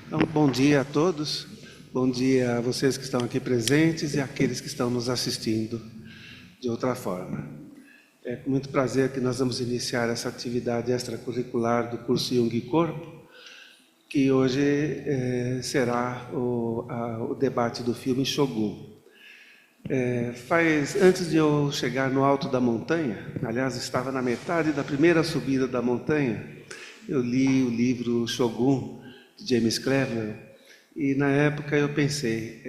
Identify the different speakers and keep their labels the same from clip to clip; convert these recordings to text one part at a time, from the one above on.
Speaker 1: Então, bom dia a todos, bom dia a vocês que estão aqui presentes e àqueles que estão nos assistindo de outra forma. É com muito prazer que nós vamos iniciar essa atividade extracurricular do curso Jung e Corpo, que hoje será o debate do filme Shogun. Antes de eu chegar no alto da montanha, aliás, estava na metade da primeira subida da montanha, eu li o livro Shogun, de James Cleveland, e na época eu pensei,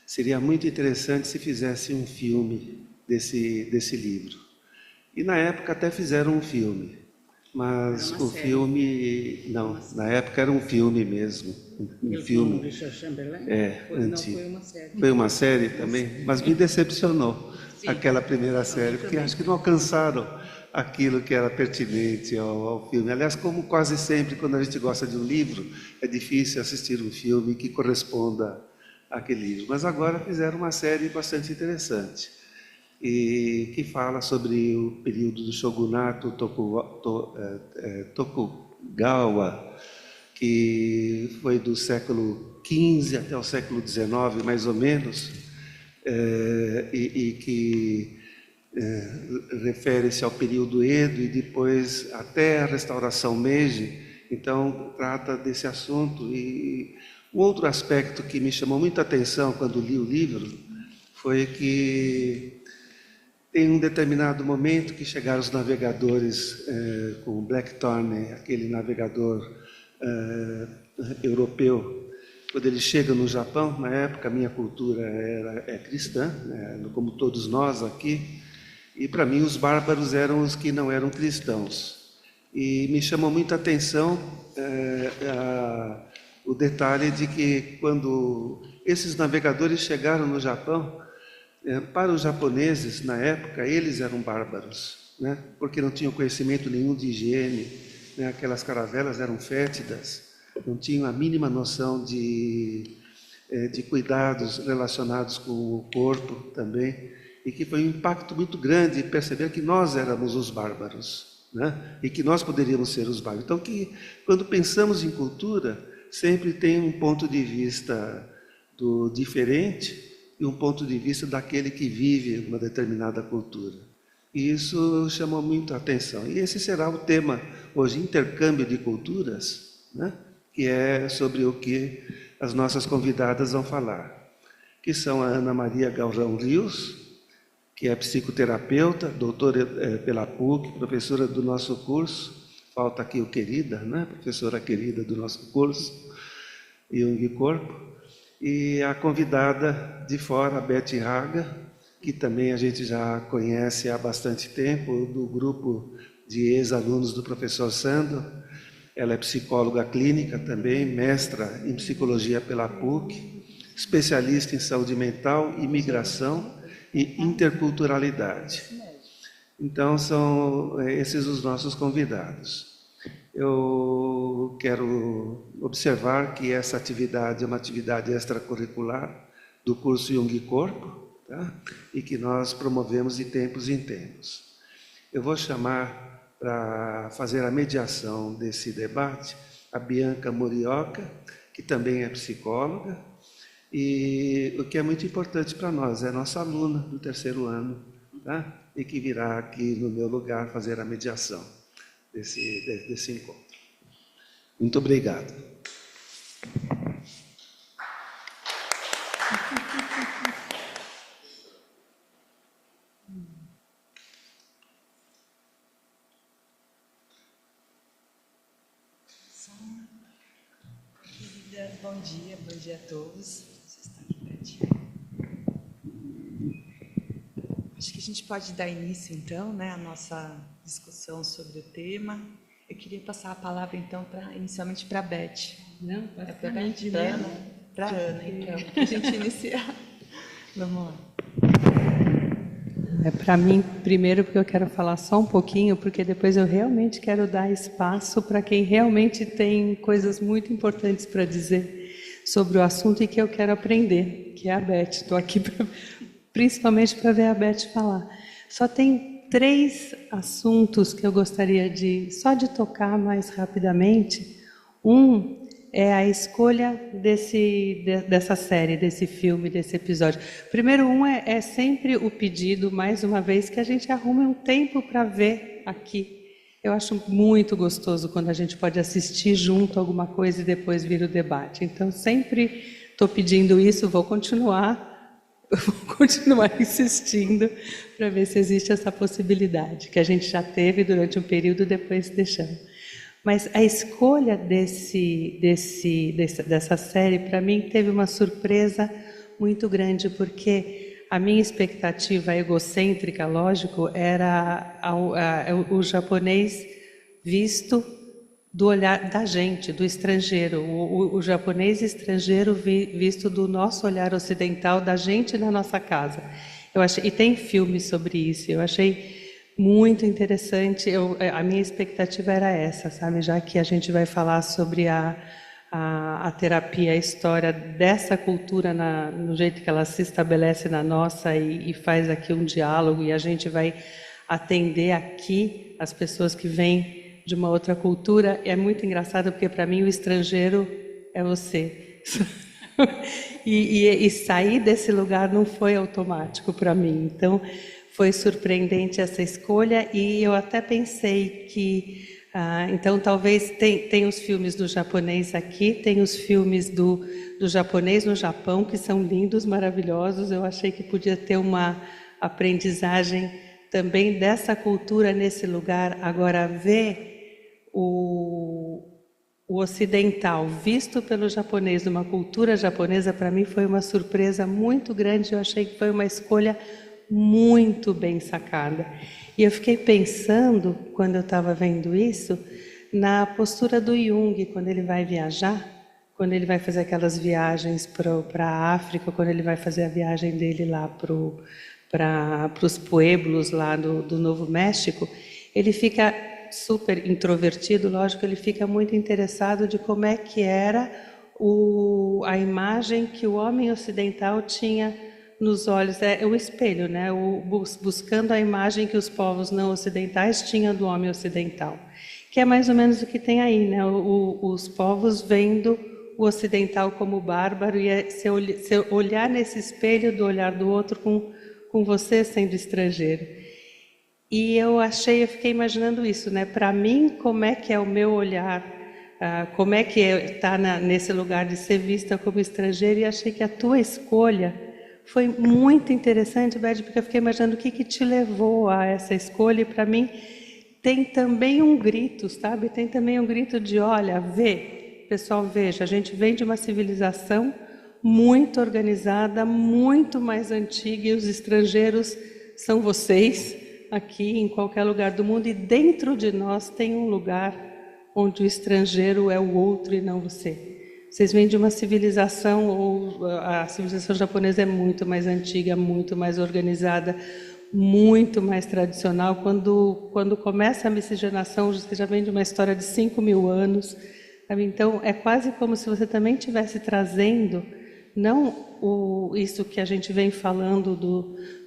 Speaker 1: seria muito interessante se fizesse um filme desse livro. E na época até fizeram um filme, mas o filme, não, na época era um filme mesmo, um filme, antigo. Foi uma série. Foi uma série também, mas me decepcionou. Sim, aquela primeira série, porque acho que não alcançaram aquilo que era pertinente ao filme. Aliás, como quase sempre, quando a gente gosta de um livro, é difícil assistir um filme que corresponda àquele livro. Mas agora fizeram uma série bastante interessante, e que fala sobre o período do shogunato Tokugawa, que foi do século XV até o século XIX, mais ou menos, e que refere-se ao período Edo e depois até a restauração Meiji. Então, trata desse assunto. E um outro aspecto que me chamou muita atenção quando li o livro foi que tem um determinado momento que chegaram os navegadores com o Blackthorne, aquele navegador europeu. Quando ele chega no Japão, na época a minha cultura é cristã, como todos nós aqui, e para mim os bárbaros eram os que não eram cristãos. E me chamou muita atenção o detalhe de que quando esses navegadores chegaram no Japão, para os japoneses, na época, eles eram bárbaros, né? Porque não tinham conhecimento nenhum de higiene, né? Aquelas caravelas eram fétidas, não tinham a mínima noção de cuidados relacionados com o corpo também, e que foi um impacto muito grande perceber que nós éramos os bárbaros, né? E que nós poderíamos ser os bárbaros. Então, quando pensamos em cultura, sempre tem um ponto de vista do diferente e um ponto de vista daquele que vive uma determinada cultura. E isso chamou muito a atenção. E esse será o tema hoje, intercâmbio de culturas, né? Que é sobre o que as nossas convidadas vão falar, que são a Ana Maria Galrão Rios, que é psicoterapeuta, doutora pela PUC, professora do nosso curso, falta aqui o querida, né? Professora querida do nosso curso, Jung e Corpo, e a convidada de fora, a Beth Haga, que também a gente já conhece há bastante tempo, do grupo de ex-alunos do professor Sandro. Ela é psicóloga clínica também, mestra em psicologia pela PUC, especialista em saúde mental, imigração e interculturalidade. Então, são esses os nossos convidados. Eu quero observar que essa atividade é uma atividade extracurricular do curso Jung e Corpo, tá? E que nós promovemos de tempos em tempos. Eu vou chamar para fazer a mediação desse debate a Bianca Morioka, que também é psicóloga, e o que é muito importante para nós, é nossa aluna do terceiro ano, tá? E que virá aqui no meu lugar fazer a mediação desse encontro. Muito obrigado.
Speaker 2: Bom dia a todos. Acho que a gente pode dar início, então, né, à nossa discussão sobre o tema. Eu queria passar a palavra, então, inicialmente para a Beth.
Speaker 3: Não,
Speaker 2: para a Beth, para a Ana, então, para a gente iniciar. Vamos lá.
Speaker 3: É para mim, primeiro, porque eu quero falar só um pouquinho, porque depois eu realmente quero dar espaço para quem realmente tem coisas muito importantes para dizer sobre o assunto e que eu quero aprender, que é a Beth. Estou aqui principalmente para ver a Beth falar. Só tem 3 assuntos que eu gostaria só de tocar mais rapidamente. Um é a escolha dessa série, desse filme, desse episódio. Primeiro, é sempre o pedido, mais uma vez, que a gente arrume um tempo para ver aqui. Eu acho muito gostoso quando a gente pode assistir junto alguma coisa e depois vir o debate. Então, sempre estou pedindo isso, vou continuar insistindo para ver se existe essa possibilidade, que a gente já teve durante um período, depois deixamos. Mas a escolha dessa série, para mim, teve uma surpresa muito grande, porque a minha expectativa egocêntrica, lógico, era o japonês visto do olhar da gente, do estrangeiro, o japonês estrangeiro visto do nosso olhar ocidental, da gente na nossa casa. E tem filmes sobre isso, eu achei muito interessante. A minha expectativa era essa, sabe? Já que a gente vai falar sobre a terapia, a história dessa cultura no jeito que ela se estabelece na nossa e faz aqui um diálogo, e a gente vai atender aqui as pessoas que vêm de uma outra cultura. É muito engraçado, porque para mim o estrangeiro é você. e sair desse lugar não foi automático para mim. Então, foi surpreendente essa escolha, e eu até pensei que... então, talvez tem os filmes do japonês aqui, tem os filmes do japonês no Japão, que são lindos, maravilhosos. Eu achei que podia ter uma aprendizagem também dessa cultura nesse lugar. Agora, ver o ocidental visto pelo japonês, numa cultura japonesa, para mim foi uma surpresa muito grande. Eu achei que foi uma escolha muito bem sacada. E eu fiquei pensando, quando eu estava vendo isso, na postura do Jung, quando ele vai viajar, quando ele vai fazer aquelas viagens para a África, quando ele vai fazer a viagem dele lá para os pueblos lá do Novo México, ele fica super introvertido, lógico, ele fica muito interessado de como é que era a imagem que o homem ocidental tinha nos olhos, o espelho, né? Buscando a imagem que os povos não ocidentais tinham do homem ocidental, que é mais ou menos o que tem aí, né? Os povos vendo o ocidental como bárbaro, e se olhar nesse espelho do olhar do outro com você sendo estrangeiro. E eu fiquei imaginando isso, né? Para mim, como é que é o meu olhar, como é que está nesse lugar de ser vista como estrangeiro, e achei que a tua escolha foi muito interessante, Beth, porque eu fiquei imaginando o que te levou a essa escolha. E para mim tem também um grito, sabe? Tem também um grito de, olha, pessoal, veja, a gente vem de uma civilização muito organizada, muito mais antiga, e os estrangeiros são vocês, aqui em qualquer lugar do mundo, e dentro de nós tem um lugar onde o estrangeiro é o outro e não você. Vocês vêm de uma civilização, a civilização japonesa é muito mais antiga, muito mais organizada, muito mais tradicional. Quando começa a miscigenação, você já vem de uma história de 5.000 anos. Sabe? Então, é quase como se você também estivesse trazendo, não isso que a gente vem falando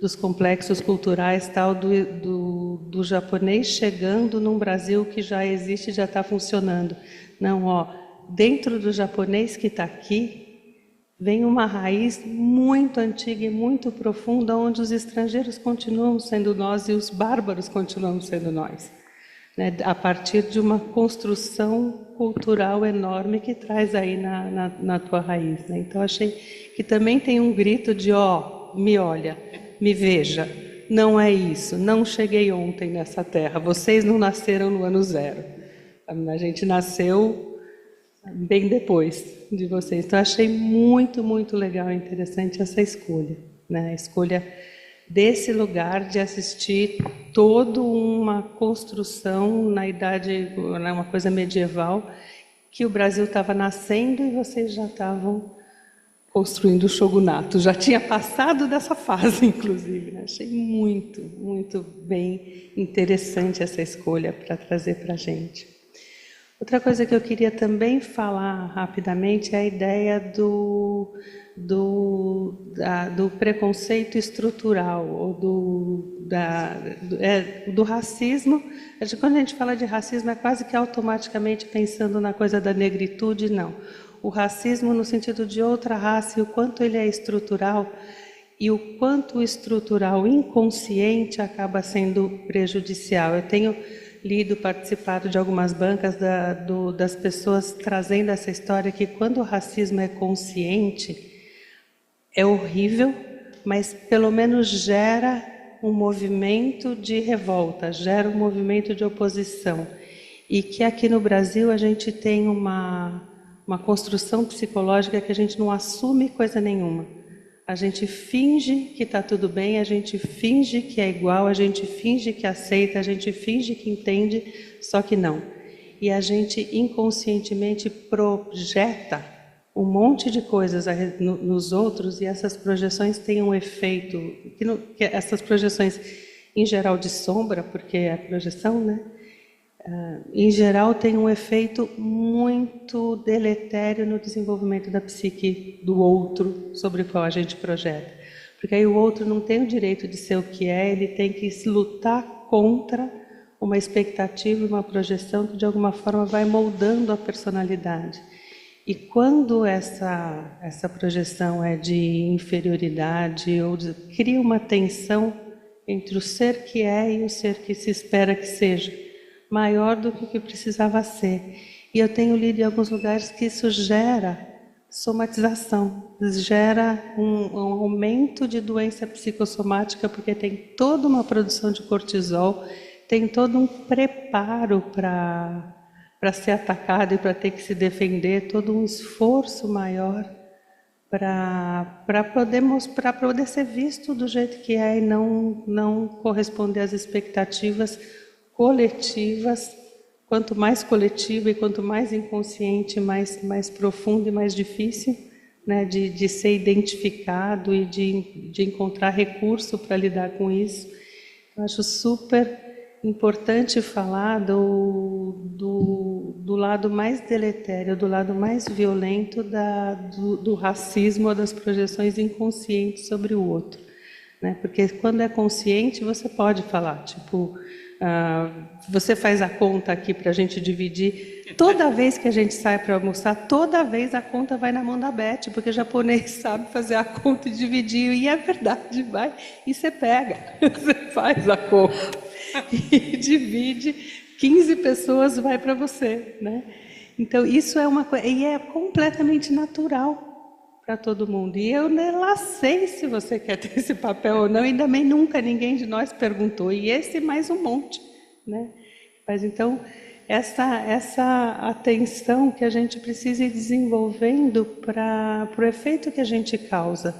Speaker 3: dos complexos culturais, tal, do japonês chegando num Brasil que já existe, já está funcionando. Não, dentro do japonês que está aqui, vem uma raiz muito antiga e muito profunda, onde os estrangeiros continuam sendo nós e os bárbaros continuam sendo nós, né? A partir de uma construção cultural enorme que traz aí na tua raiz, né? Então, achei que também tem um grito de, me olha, me veja, não é isso, não cheguei ontem nessa terra, vocês não nasceram no ano 0, a gente nasceu bem depois de vocês. Então, achei muito, muito legal e interessante essa escolha, né? A escolha desse lugar de assistir toda uma construção na idade, uma coisa medieval, que o Brasil estava nascendo e vocês já estavam construindo o shogunato. Já tinha passado dessa fase, inclusive, né? Achei muito, muito bem interessante essa escolha para trazer para a gente. Outra coisa que eu queria também falar rapidamente é a ideia do preconceito estrutural, ou do racismo. Quando a gente fala de racismo, é quase que automaticamente pensando na coisa da negritude, não. O racismo no sentido de outra raça e o quanto ele é estrutural, e o quanto o estrutural inconsciente acaba sendo prejudicial. Eu tenho lido, participado de algumas bancas das pessoas trazendo essa história que quando o racismo é consciente, é horrível, mas pelo menos gera um movimento de revolta, gera um movimento de oposição. E que aqui no Brasil a gente tem uma construção psicológica que a gente não assume coisa nenhuma. A gente finge que está tudo bem, a gente finge que é igual, a gente finge que aceita, a gente finge que entende, só que não. E a gente inconscientemente projeta um monte de coisas nos outros, e essas projeções têm um efeito, que essas projeções, em geral, de sombra, porque é projeção, né? Em geral, tem um efeito muito deletério no desenvolvimento da psique do outro sobre o qual a gente projeta. Porque aí o outro não tem o direito de ser o que é, ele tem que lutar contra uma expectativa, uma projeção que de alguma forma vai moldando a personalidade. E quando essa projeção é de inferioridade, cria uma tensão entre o ser que é e o ser que se espera que seja, maior do que o que precisava ser. E eu tenho lido em alguns lugares que isso gera somatização, gera um aumento de doença psicossomática, porque tem toda uma produção de cortisol, tem todo um preparo para ser atacado e para ter que se defender, todo um esforço maior para poder ser visto do jeito que é e não corresponder às expectativas coletivas. Quanto mais coletivo e quanto mais inconsciente, mais profundo e mais difícil, né, de ser identificado e de encontrar recurso para lidar com isso. Eu acho super importante falar do lado mais deletério, do lado mais violento do racismo ou das projeções inconscientes sobre o outro, né? Porque quando é consciente, você pode falar, tipo... você faz a conta aqui para a gente dividir. Toda vez que a gente sai para almoçar, toda vez a conta vai na mão da Beth, porque o japonês sabe fazer a conta e dividir, e é verdade, vai, e você pega, você faz a conta e divide, 15 pessoas vai para você, né? Então isso é uma coisa, e é completamente natural para todo mundo. E eu lá sei se você quer ter esse papel ou não, e também nunca ninguém de nós perguntou. E esse mais um monte, né? Mas então, essa atenção que a gente precisa ir desenvolvendo para o efeito que a gente causa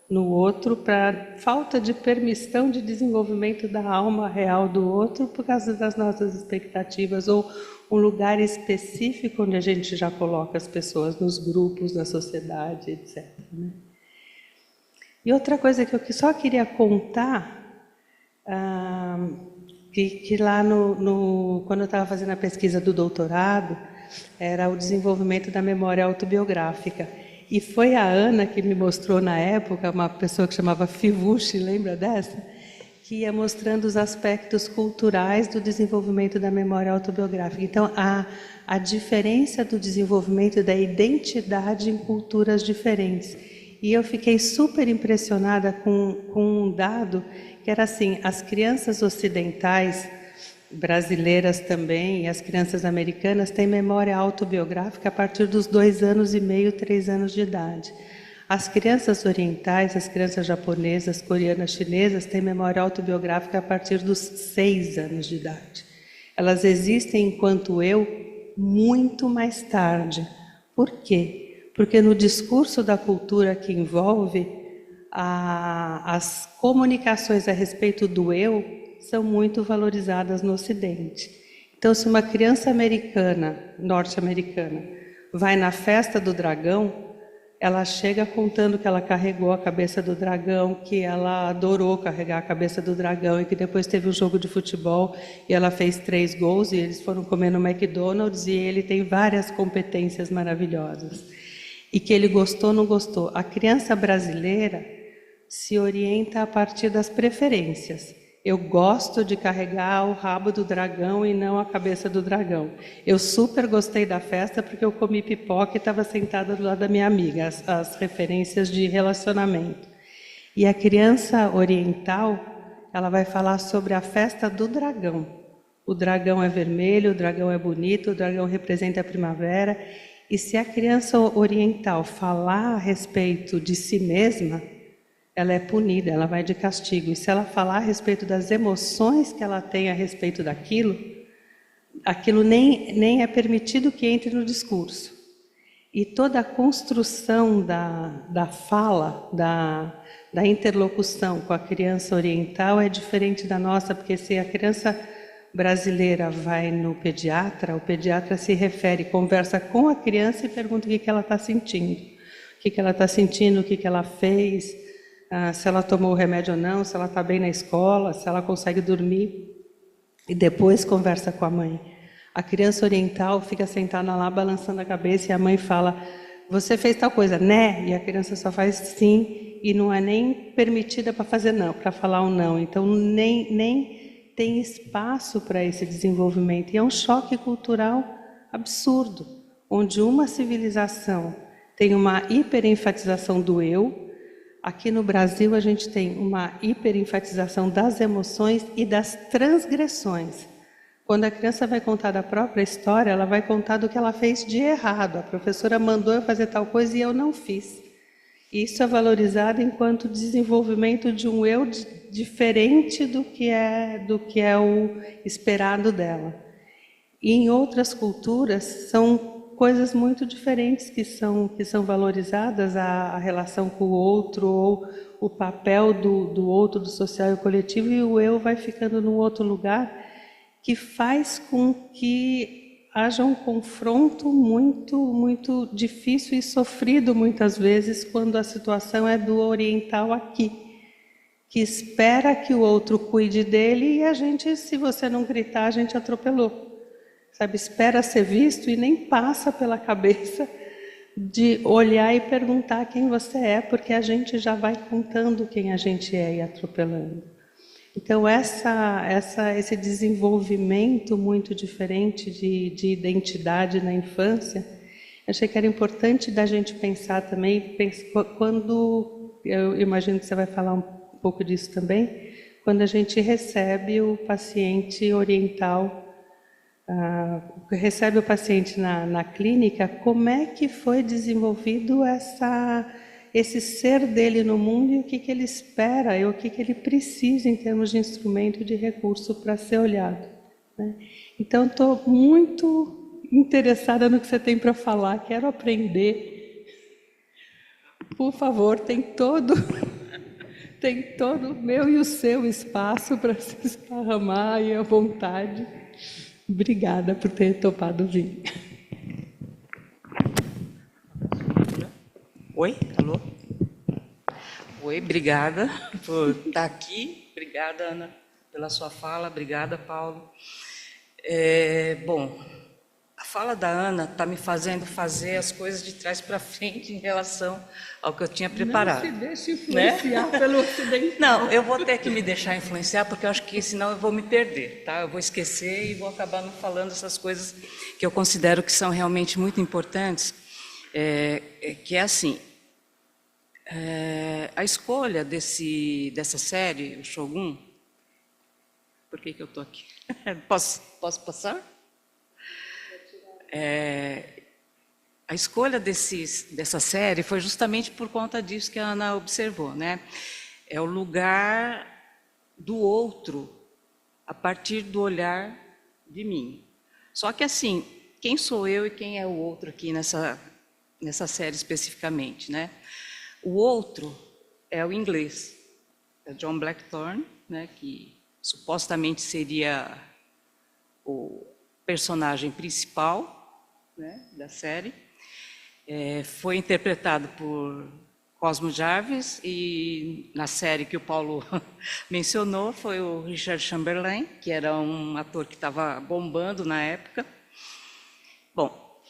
Speaker 3: no outro, para falta de permissão de desenvolvimento da alma real do outro por causa das nossas expectativas, ou um lugar específico onde a gente já coloca as pessoas nos grupos, na sociedade, etc. Né? E outra coisa que eu só queria contar, que lá quando eu estava fazendo a pesquisa do doutorado, era o desenvolvimento da memória autobiográfica. E foi a Ana que me mostrou na época, uma pessoa que chamava Fivucci, lembra dessa? Que ia mostrando os aspectos culturais do desenvolvimento da memória autobiográfica. Então, a diferença do desenvolvimento da identidade em culturas diferentes. E eu fiquei super impressionada com um dado que era assim: as crianças ocidentais, brasileiras também, e as crianças americanas têm memória autobiográfica a partir dos 2 anos e meio, 3 anos de idade. As crianças orientais, as crianças japonesas, coreanas, chinesas, têm memória autobiográfica a partir dos 6 anos de idade. Elas existem enquanto eu muito mais tarde. Por quê? Porque no discurso da cultura que envolve, as comunicações a respeito do eu são muito valorizadas no Ocidente. Então, se uma criança americana, norte-americana, vai na festa do dragão, ela chega contando que ela carregou a cabeça do dragão, que ela adorou carregar a cabeça do dragão e que depois teve um jogo de futebol e ela fez 3 gols e eles foram comer no McDonald's e ele tem várias competências maravilhosas. E que ele gostou, não gostou. A criança brasileira se orienta a partir das preferências. Eu gosto de carregar o rabo do dragão e não a cabeça do dragão. Eu super gostei da festa porque eu comi pipoca e estava sentada do lado da minha amiga, as referências de relacionamento. E a criança oriental, ela vai falar sobre a festa do dragão. O dragão é vermelho, o dragão é bonito, o dragão representa a primavera. E se a criança oriental falar a respeito de si mesma, ela é punida, ela vai de castigo. E se ela falar a respeito das emoções que ela tem a respeito daquilo, aquilo nem é permitido que entre no discurso. E toda a construção da fala, da interlocução com a criança oriental é diferente da nossa, porque se a criança brasileira vai no pediatra, o pediatra se refere, conversa com a criança e pergunta o que ela está sentindo. O que ela está sentindo, o que ela fez, se ela tomou o remédio ou não, se ela está bem na escola, se ela consegue dormir. E depois conversa com a mãe. A criança oriental fica sentada lá balançando a cabeça e a mãe fala, você fez tal coisa, né? E a criança só faz sim e não é nem permitida para fazer não, para falar um não. Então nem tem espaço para esse desenvolvimento. E é um choque cultural absurdo, onde uma civilização tem uma hiperenfatização do eu. Aqui no Brasil, a gente tem uma hiperenfatização das emoções e das transgressões. Quando a criança vai contar da própria história, ela vai contar do que ela fez de errado. A professora mandou eu fazer tal coisa e eu não fiz. Isso é valorizado enquanto desenvolvimento de um eu diferente do que é o esperado dela. E em outras culturas, são coisas muito diferentes que são valorizadas, a relação com o outro, ou o papel do outro, do social e coletivo, e o eu vai ficando num outro lugar, que faz com que haja um confronto muito difícil e sofrido, muitas vezes, quando a situação é do oriental aqui, que espera que o outro cuide dele e a gente, se você não gritar, a gente atropelou. Sabe, espera ser visto e nem passa pela cabeça de olhar e perguntar quem você é, porque a gente já vai contando quem a gente é e atropelando. Então, esse desenvolvimento muito diferente de identidade na infância, achei que era importante da gente pensar também, quando, eu imagino que você vai falar um pouco disso também, quando a gente recebe o paciente oriental, recebe o paciente na clínica, como é que foi desenvolvido esse ser dele no mundo e o que ele espera e o que ele precisa em termos de instrumento e de recurso para ser olhado, né? Então, estou muito interessada no que você tem para falar, quero aprender. Por favor, tem todo o meu e o seu espaço para se esparramar e à vontade. Obrigada por ter topado vir.
Speaker 4: Oi, alô? Oi, obrigada por estar aqui. Obrigada, Ana, pela sua fala. Obrigada, Paulo. Bom, a fala da Ana está me fazendo fazer as coisas de trás para frente em relação ao que eu tinha preparado.
Speaker 3: Não se deixe influenciar, né? Pelo ocidental.
Speaker 4: Não, eu vou ter que me deixar influenciar, porque eu acho que senão eu vou me perder, tá? Eu vou esquecer e vou acabar não falando essas coisas que eu considero que são realmente muito importantes, que é assim, a escolha dessa série, o Shogun, por que eu estou aqui? Posso passar? A escolha dessa série foi justamente por conta disso que a Ana observou, né? É o lugar do outro a partir do olhar de mim. Só que assim, quem sou eu e quem é o outro aqui nessa série especificamente, né? O outro é o inglês, é John Blackthorne, né? Que supostamente seria o personagem principal, né, da série. Foi interpretado por Cosmo Jarvis e na série que o Paulo mencionou foi o Richard Chamberlain, que era um ator que estava bombando na época. Bom,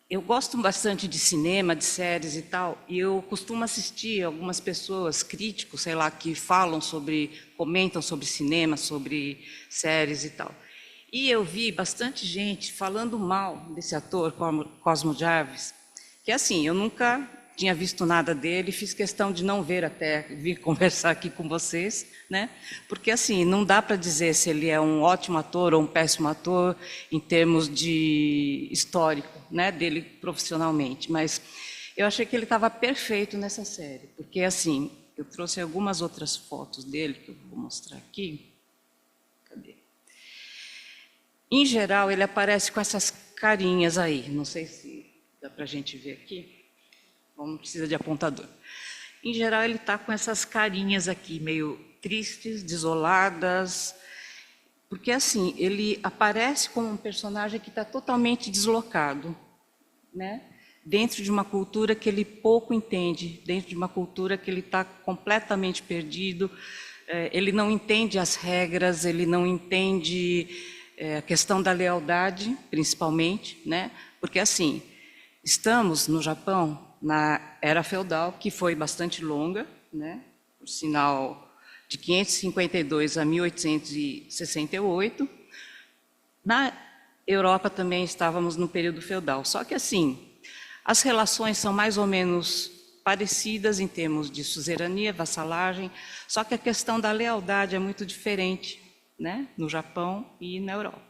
Speaker 4: eu gosto bastante de cinema, de séries e tal, e eu costumo assistir algumas pessoas, críticos, sei lá, que comentam sobre cinema, sobre séries e tal. E eu vi bastante gente falando mal desse ator, Cosmo Jarvis, que assim, eu nunca tinha visto nada dele, fiz questão de não ver até vir conversar aqui com vocês, né? Porque assim, não dá para dizer se ele é um ótimo ator ou um péssimo ator em termos de histórico, né, dele profissionalmente, mas eu achei que ele estava perfeito nessa série, porque assim, eu trouxe algumas outras fotos dele que eu vou mostrar aqui. Cadê? Em geral, ele aparece com essas carinhas aí, não sei se dá para a gente ver aqui. Não precisa de apontador. Em geral, ele está com essas carinhas aqui, meio tristes, desoladas, porque assim, ele aparece como um personagem que está totalmente deslocado, né? Dentro de uma cultura que ele pouco entende, dentro de uma cultura que ele está completamente perdido, ele não entende as regras, ele não entende a questão da lealdade, principalmente, né? Porque assim, estamos no Japão, na era feudal, que foi bastante longa, né? Por sinal, de 552 a 1868. Na Europa também estávamos no período feudal, só que assim, as relações são mais ou menos parecidas em termos de suzerania, vassalagem, só que a questão da lealdade é muito diferente, né? No Japão e na Europa,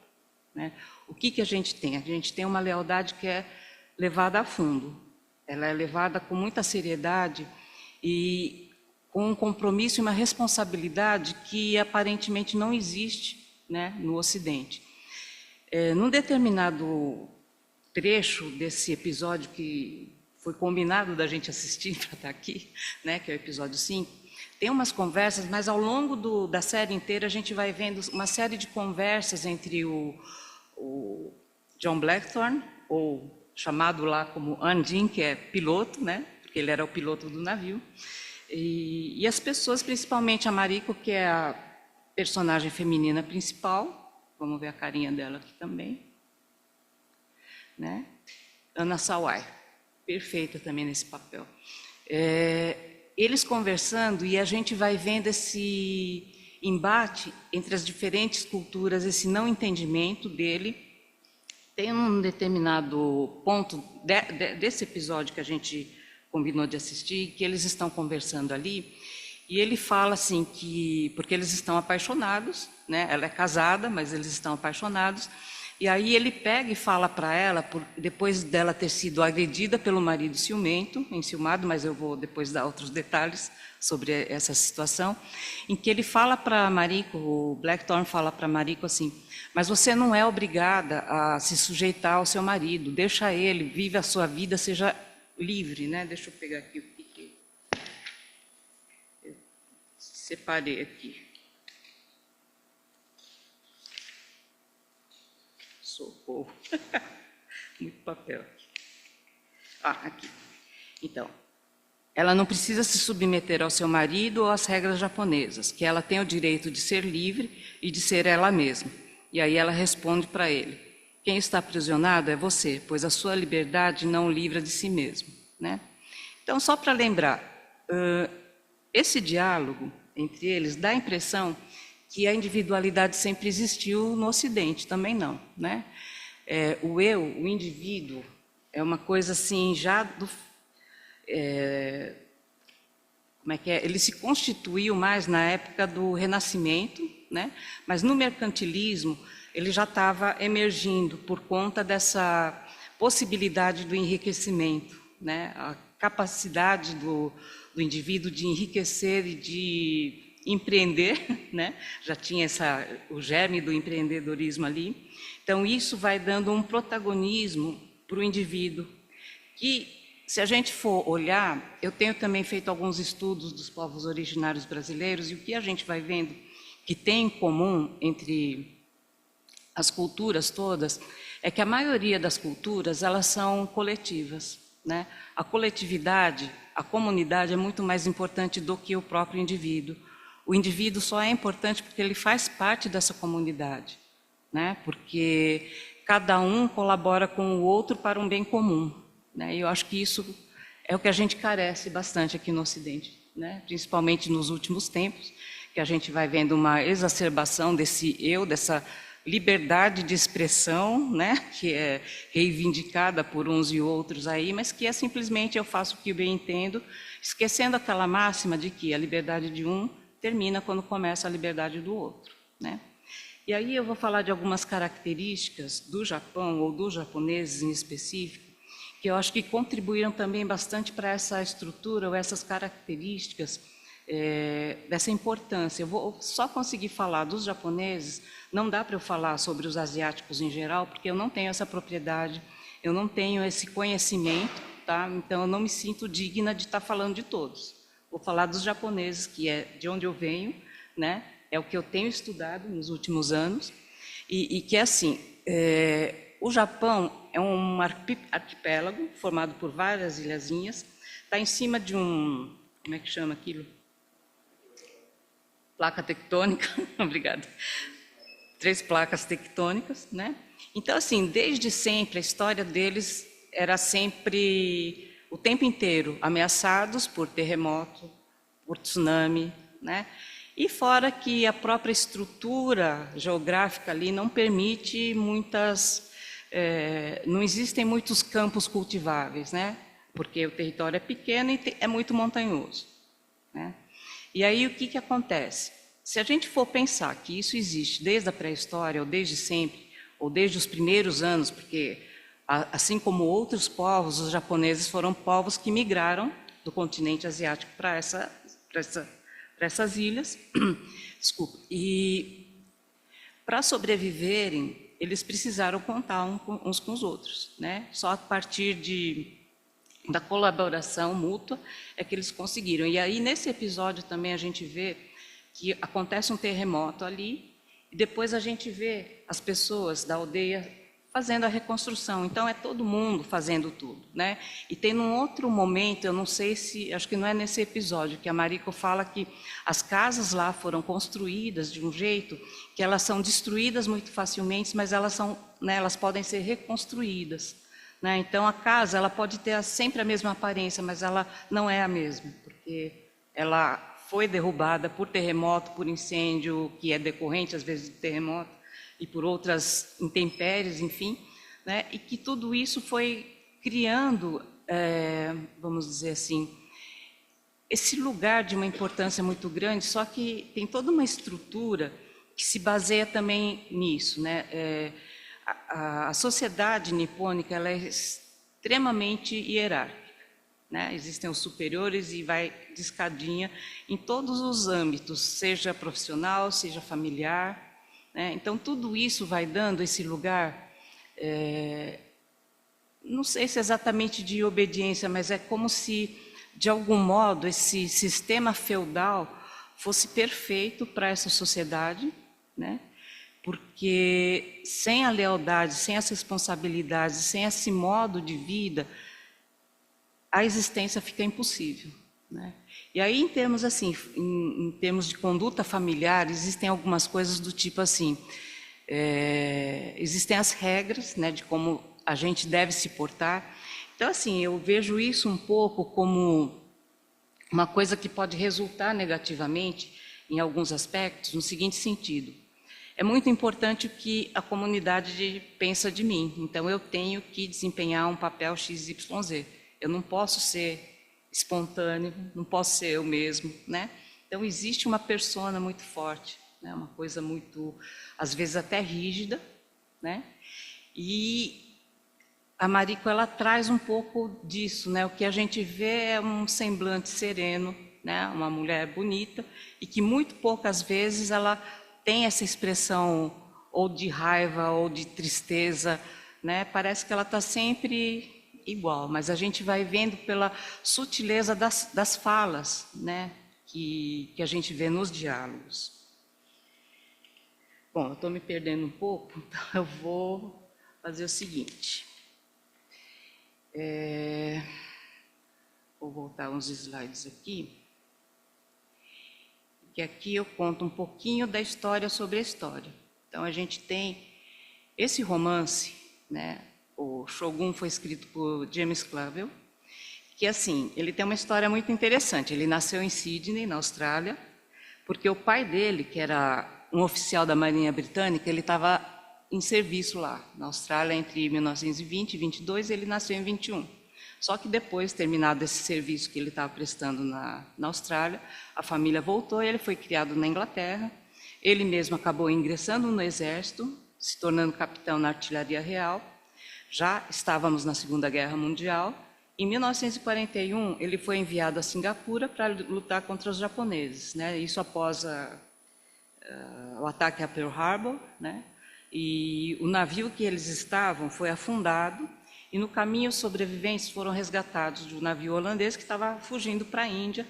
Speaker 4: né? O que a gente tem? A gente tem uma lealdade que é levada a fundo. Ela é levada com muita seriedade e com um compromisso e uma responsabilidade que aparentemente não existe, né, no Ocidente. Num determinado trecho desse episódio que foi combinado da gente assistir para estar aqui, né, que é o episódio 5, tem umas conversas, mas ao longo da série inteira a gente vai vendo uma série de conversas entre o John Blackthorne, ou chamado lá como Anjin, que é piloto, né? Porque ele era o piloto do navio, e as pessoas, principalmente a Mariko, que é a personagem feminina principal, vamos ver a carinha dela aqui também, né? Anna Sawai, perfeita também nesse papel. Eles conversando e a gente vai vendo esse embate entre as diferentes culturas, esse não entendimento dele. Tem um determinado ponto desse episódio que a gente combinou de assistir, que eles estão conversando ali, e ele fala assim que, porque eles estão apaixonados, né? Ela é casada, mas eles estão apaixonados, e aí ele pega e fala para ela, depois dela ter sido agredida pelo marido ciumento, enciumado, mas eu vou depois dar outros detalhes sobre essa situação, em que ele fala para Mariko, o Blackthorne fala para Mariko assim: mas você não é obrigada a se sujeitar ao seu marido, deixa ele, vive a sua vida, seja livre, né? Deixa eu pegar aqui o que eu separei aqui. Socorro. Muito papel. Aqui. Então, ela não precisa se submeter ao seu marido ou às regras japonesas, que ela tem o direito de ser livre e de ser ela mesma. E aí ela responde para ele: quem está aprisionado é você, pois a sua liberdade não o livra de si mesmo, né? Então, só para lembrar, esse diálogo entre eles dá a impressão que a individualidade sempre existiu no Ocidente, também não, né? O eu, o indivíduo, é uma coisa assim, já do... como é que é? Ele se constituiu mais na época do Renascimento, né? Mas no mercantilismo ele já estava emergindo por conta dessa possibilidade do enriquecimento, né? A capacidade do indivíduo de enriquecer e de empreender, né? Já tinha o germe do empreendedorismo ali. Então isso vai dando um protagonismo para o indivíduo que, se a gente for olhar, eu tenho também feito alguns estudos dos povos originários brasileiros, e o que a gente vai vendo que tem em comum entre as culturas todas, é que a maioria das culturas, elas são coletivas, né? A coletividade, a comunidade é muito mais importante do que o próprio indivíduo. O indivíduo só é importante porque ele faz parte dessa comunidade, né? Porque cada um colabora com o outro para um bem comum, né? E eu acho que isso é o que a gente carece bastante aqui no Ocidente, né? Principalmente nos últimos tempos, que a gente vai vendo uma exacerbação desse eu, dessa liberdade de expressão, né? Que é reivindicada por uns e outros aí, mas que é simplesmente eu faço o que eu bem entendo, esquecendo aquela máxima de que a liberdade de um termina quando começa a liberdade do outro, né? E aí eu vou falar de algumas características do Japão, ou dos japoneses em específico, que eu acho que contribuíram também bastante para essa estrutura, ou essas características dessa importância. Eu vou só conseguir falar dos japoneses, não dá para eu falar sobre os asiáticos em geral, porque eu não tenho essa propriedade, eu não tenho esse conhecimento, tá? Então eu não me sinto digna de estar falando de todos. Vou falar dos japoneses, que é de onde eu venho, né? É o que eu tenho estudado nos últimos anos, e que é assim, o Japão é um arquipélago formado por várias ilhazinhas, está em cima de um, como é que chama aquilo? Placa tectônica, obrigada. 3 placas tectônicas, né? Então, assim, desde sempre, a história deles era sempre, o tempo inteiro, ameaçados por terremoto, por tsunami, né? E fora que a própria estrutura geográfica ali não permite muitas, não existem muitos campos cultiváveis, né? Porque o território é pequeno e é muito montanhoso, né? E aí o que acontece? Se a gente for pensar que isso existe desde a pré-história, ou desde sempre, ou desde os primeiros anos, porque assim como outros povos, os japoneses foram povos que migraram do continente asiático para essas ilhas, desculpa, e para sobreviverem, eles precisaram contar uns com os outros, né? Só a partir da colaboração mútua é que eles conseguiram. E aí, nesse episódio também a gente vê que acontece um terremoto ali, e depois a gente vê as pessoas da aldeia fazendo a reconstrução. Então, é todo mundo fazendo tudo, né? E tem num outro momento, eu não sei se, acho que não é nesse episódio, que a Mariko fala que as casas lá foram construídas de um jeito que elas são destruídas muito facilmente, mas elas são, né, elas podem ser reconstruídas, né? Então, a casa, ela pode ter sempre a mesma aparência, mas ela não é a mesma, porque ela foi derrubada por terremoto, por incêndio, que é decorrente, às vezes, do terremoto, e por outras intempéries, enfim, né? E que tudo isso foi criando, vamos dizer assim, esse lugar de uma importância muito grande, só que tem toda uma estrutura que se baseia também nisso, né? A sociedade nipônica, ela é extremamente hierárquica, né? Existem os superiores e vai de escadinha em todos os âmbitos, seja profissional, seja familiar, né? Então, tudo isso vai dando esse lugar, não sei se exatamente de obediência, mas é como se, de algum modo, esse sistema feudal fosse perfeito para essa sociedade, né? Porque sem a lealdade, sem as responsabilidades, sem esse modo de vida, a existência fica impossível, né? E aí, em termos assim, em termos de conduta familiar, existem algumas coisas do tipo assim, existem as regras, né, de como a gente deve se portar. Então, assim, eu vejo isso um pouco como uma coisa que pode resultar negativamente em alguns aspectos, no seguinte sentido: é muito importante o que a comunidade pensa de mim, então eu tenho que desempenhar um papel XYZ. Eu não posso ser espontâneo, não posso ser eu mesmo, né? Então existe uma persona muito forte, né? Uma coisa muito, às vezes até rígida, né? E a Mariko, ela traz um pouco disso, né? O que a gente vê é um semblante sereno, né? Uma mulher bonita e que muito poucas vezes ela tem essa expressão ou de raiva ou de tristeza, né? Parece que ela está sempre igual, mas a gente vai vendo pela sutileza das falas, né, que a gente vê nos diálogos. Bom, eu estou me perdendo um pouco, então eu vou fazer o seguinte. Vou voltar uns slides aqui. Que aqui eu conto um pouquinho da história sobre a história. Então, a gente tem esse romance, né? O Shogun foi escrito por James Clavell, que, assim, ele tem uma história muito interessante. Ele nasceu em Sydney, na Austrália, porque o pai dele, que era um oficial da Marinha Britânica, ele estava em serviço lá, na Austrália, entre 1920 e 22, ele nasceu em 21. Só que depois, terminado esse serviço que ele estava prestando na Austrália, a família voltou e ele foi criado na Inglaterra. Ele mesmo acabou ingressando no exército, se tornando capitão na artilharia real. Já estávamos na Segunda Guerra Mundial. Em 1941, ele foi enviado a Singapura para lutar contra os japoneses, né? Isso após o ataque a Pearl Harbor, né? E o navio que eles estavam foi afundado. E no caminho, os sobreviventes foram resgatados de um navio holandês que estava fugindo para a Índia.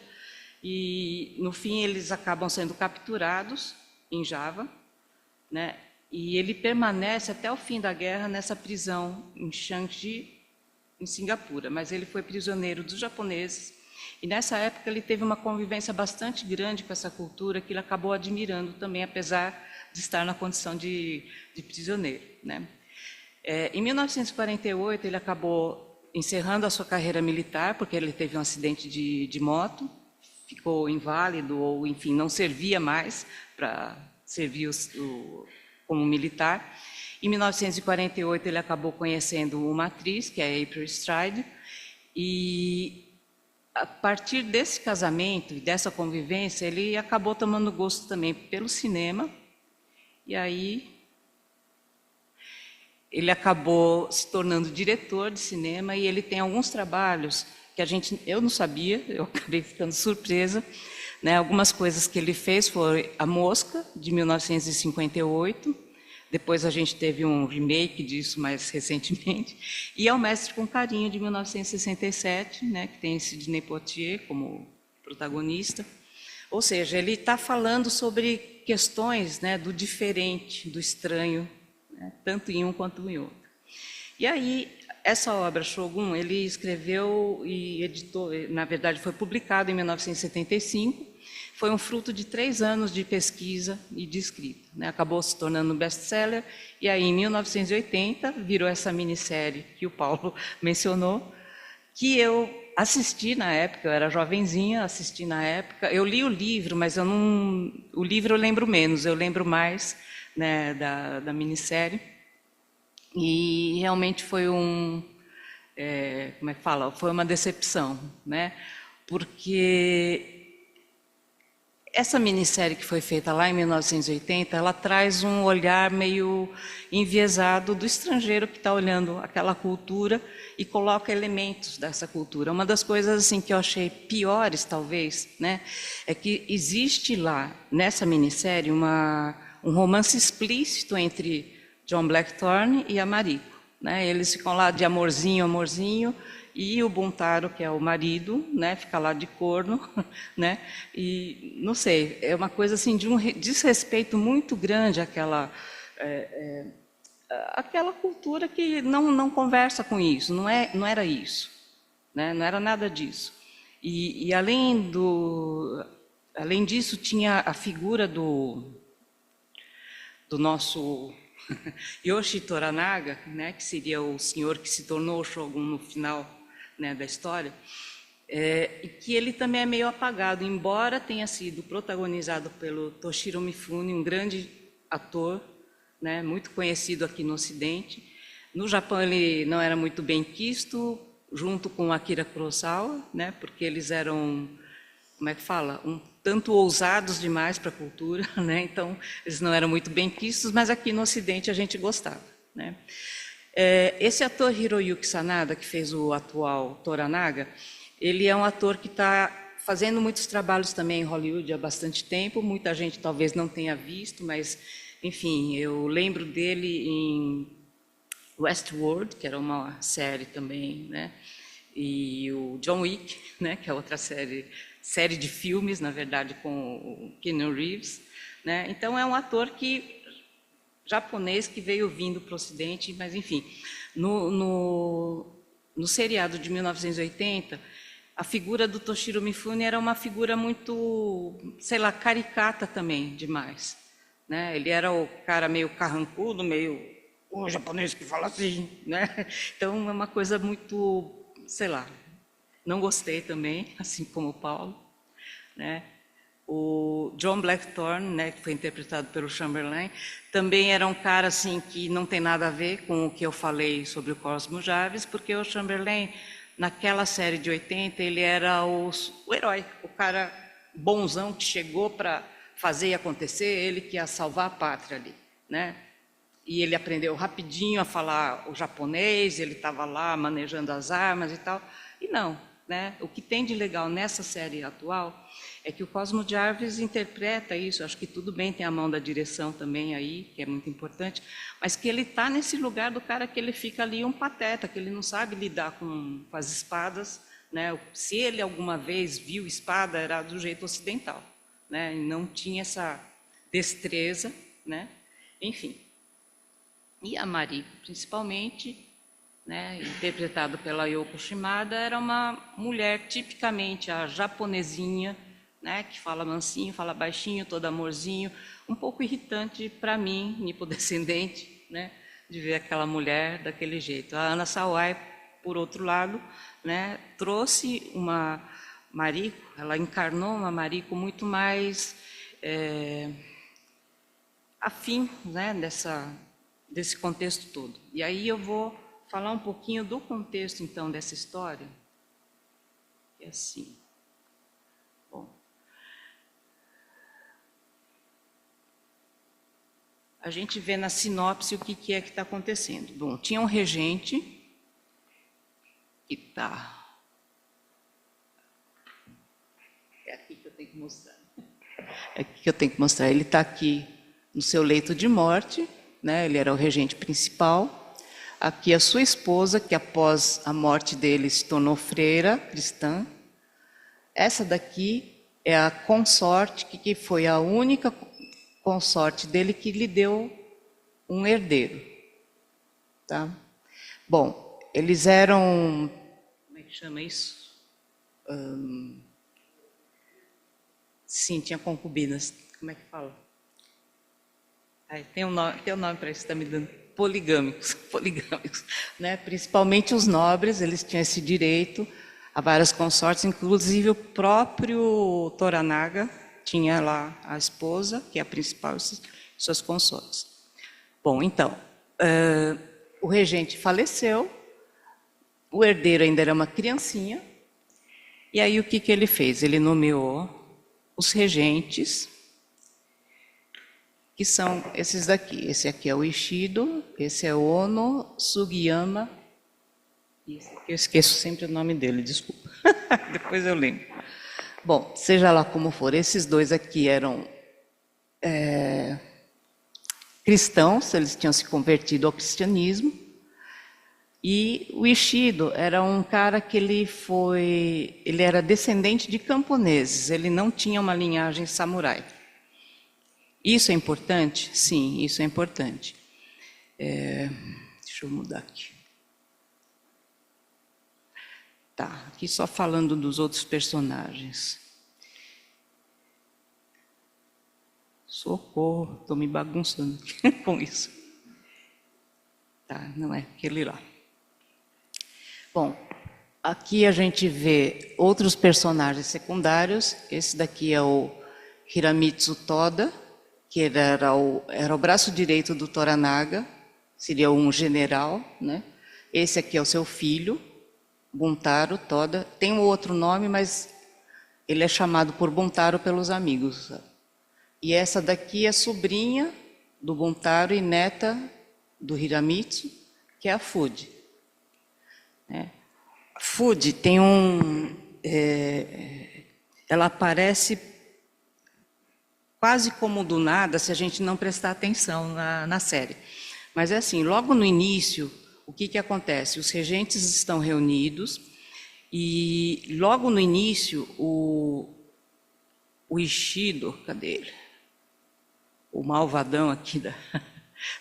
Speaker 4: E, no fim, eles acabam sendo capturados em Java, né? E ele permanece até o fim da guerra nessa prisão em Changi, em Singapura. Mas ele foi prisioneiro dos japoneses. E, nessa época, ele teve uma convivência bastante grande com essa cultura, que ele acabou admirando também, apesar de estar na condição de prisioneiro, né? Em 1948, ele acabou encerrando a sua carreira militar, porque ele teve um acidente de moto, ficou inválido ou, enfim, não servia mais para servir como militar. Em 1948, ele acabou conhecendo uma atriz, que é a April Stride, e a partir desse casamento e dessa convivência, ele acabou tomando gosto também pelo cinema, e aí ele acabou se tornando diretor de cinema e ele tem alguns trabalhos que eu não sabia, eu acabei ficando surpresa, né? Algumas coisas que ele fez foi A Mosca, de 1958, depois a gente teve um remake disso mais recentemente, e É o Mestre com Carinho, de 1967, né? Que tem Sidney Poitier como protagonista. Ou seja, ele está falando sobre questões, né, do diferente, do estranho, tanto em um quanto em outro. E aí, essa obra, Shogun, ele escreveu e editou, na verdade foi publicado em 1975, foi um fruto de 3 anos de pesquisa e de escrita, né? Acabou se tornando um best-seller, e aí em 1980 virou essa minissérie que o Paulo mencionou, que eu assisti na época, eu era jovenzinha, assisti na época, eu li o livro, mas o livro eu lembro menos, eu lembro mais, né, da minissérie, e realmente foi como é que fala? Foi uma decepção, né? Porque essa minissérie que foi feita lá em 1980, ela traz um olhar meio enviesado do estrangeiro que está olhando aquela cultura e coloca elementos dessa cultura. Uma das coisas assim que eu achei piores, talvez, né, é que existe lá, nessa minissérie, um romance explícito entre John Blackthorne e a Mariko, né? Eles ficam lá de amorzinho, amorzinho, e o Buntaro, que é o marido, né, fica lá de corno, né? E não sei, é uma coisa assim de um desrespeito muito grande àquela aquela cultura que não conversa com isso, não era isso, né? Não era nada disso. E além disso tinha a figura do nosso Yoshi Toranaga, né, que seria o senhor que se tornou o Shogun no final, né, da história, e que ele também é meio apagado, embora tenha sido protagonizado pelo Toshiro Mifune, um grande ator, né, muito conhecido aqui no Ocidente. No Japão ele não era muito bem quisto, junto com Akira Kurosawa, né, porque eles eram, como é que fala, um tanto ousados demais para a cultura, né? Então eles não eram muito bem quistos, mas aqui no Ocidente a gente gostava, né? Esse ator Hiroyuki Sanada, que fez o atual Toranaga, ele é um ator que está fazendo muitos trabalhos também em Hollywood há bastante tempo, muita gente talvez não tenha visto, mas, enfim, eu lembro dele em Westworld, que era uma série também, né? E o John Wick, né, que é outra série de filmes, na verdade, com o Keanu Reeves, né? Então é um ator que japonês que veio vindo para o Ocidente, mas enfim, no seriado de 1980, a figura do Toshiro Mifune era uma figura muito, sei lá, caricata também, demais. Né? Ele era o cara meio carrancudo, meio o japonês que fala assim, né? Então é uma coisa muito, sei lá, não gostei também, assim como o Paulo, né? O John Blackthorne, né, que foi interpretado pelo Chamberlain, também era um cara assim que não tem nada a ver com o que eu falei sobre o Cosmo Jarvis, porque o Chamberlain, naquela série de 80, ele era o herói, o cara bonzão que chegou para fazer e acontecer, ele que ia salvar a pátria ali, né? E ele aprendeu rapidinho a falar o japonês, ele estava lá manejando as armas e tal, e não, né? O que tem de legal nessa série atual é que o Cosmo Jarvis interpreta isso, acho que tudo bem, tem a mão da direção também aí, que é muito importante, mas que ele está nesse lugar do cara que ele fica ali um pateta, que ele não sabe lidar com as espadas, né? Se ele alguma vez viu espada, era do jeito ocidental, né? E não tinha essa destreza, né? Enfim. E a Mariko, principalmente, né, interpretado pela Yoko Shimada, era uma mulher tipicamente a japonesinha, né, que fala mansinho, fala baixinho, todo amorzinho, um pouco irritante para mim, nipodescendente, né, de ver aquela mulher daquele jeito. A Ana Sawai, por outro lado, né, trouxe uma Mariko, ela encarnou uma Mariko muito mais afim, né, desse contexto todo. E aí eu vou falar um pouquinho do contexto, então, dessa história. É assim. Bom. A gente vê na sinopse o que é que está acontecendo. Bom, tinha um regente que está... É aqui que eu tenho que mostrar. É aqui que eu tenho que mostrar. Ele está aqui no seu leito de morte, né? Ele era o regente principal. Aqui a sua esposa, que após a morte dele se tornou freira cristã. Essa daqui é a consorte, que foi a única consorte dele que lhe deu um herdeiro. Tá? Bom, eles eram... Como é que chama isso? Sim, tinha concubinas. Como é que fala? Tem um nome para isso que está me dando. Poligâmicos, né? Principalmente os nobres, eles tinham esse direito a várias consortes, inclusive o próprio Toranaga tinha lá a esposa, que é a principal, e suas consortes. Bom, então, o regente faleceu, o herdeiro ainda era uma criancinha, e aí o que ele fez? Ele nomeou os regentes, que são esses daqui. Esse aqui é o Ishido, esse é o Ono Sugiyama, e esse aqui eu esqueço sempre o nome dele, desculpa. Depois eu lembro. Bom, seja lá como for, esses dois aqui eram cristãos, eles tinham se convertido ao cristianismo, e o Ishido era um cara que ele era descendente de camponeses, ele não tinha uma linhagem samurai. Isso é importante? Sim, isso é importante. Deixa eu mudar aqui. Tá, aqui só falando dos outros personagens. Socorro, estou me bagunçando com isso. Tá, não é aquele lá. Bom, aqui a gente vê outros personagens secundários. Esse daqui é o Hiramitsu Toda, que era o braço direito do Toranaga, seria um general, né? Esse aqui é o seu filho, Buntaro Toda. Tem um outro nome, mas ele é chamado por Buntaro pelos amigos. E essa daqui é sobrinha do Buntaro e neta do Hiramitsu, que é a Fude. Fude tem ela aparece quase como do nada, se a gente não prestar atenção na série. Mas é assim, logo no início, o que acontece? Os regentes estão reunidos e logo no início o Ishido, cadê ele? O malvadão aqui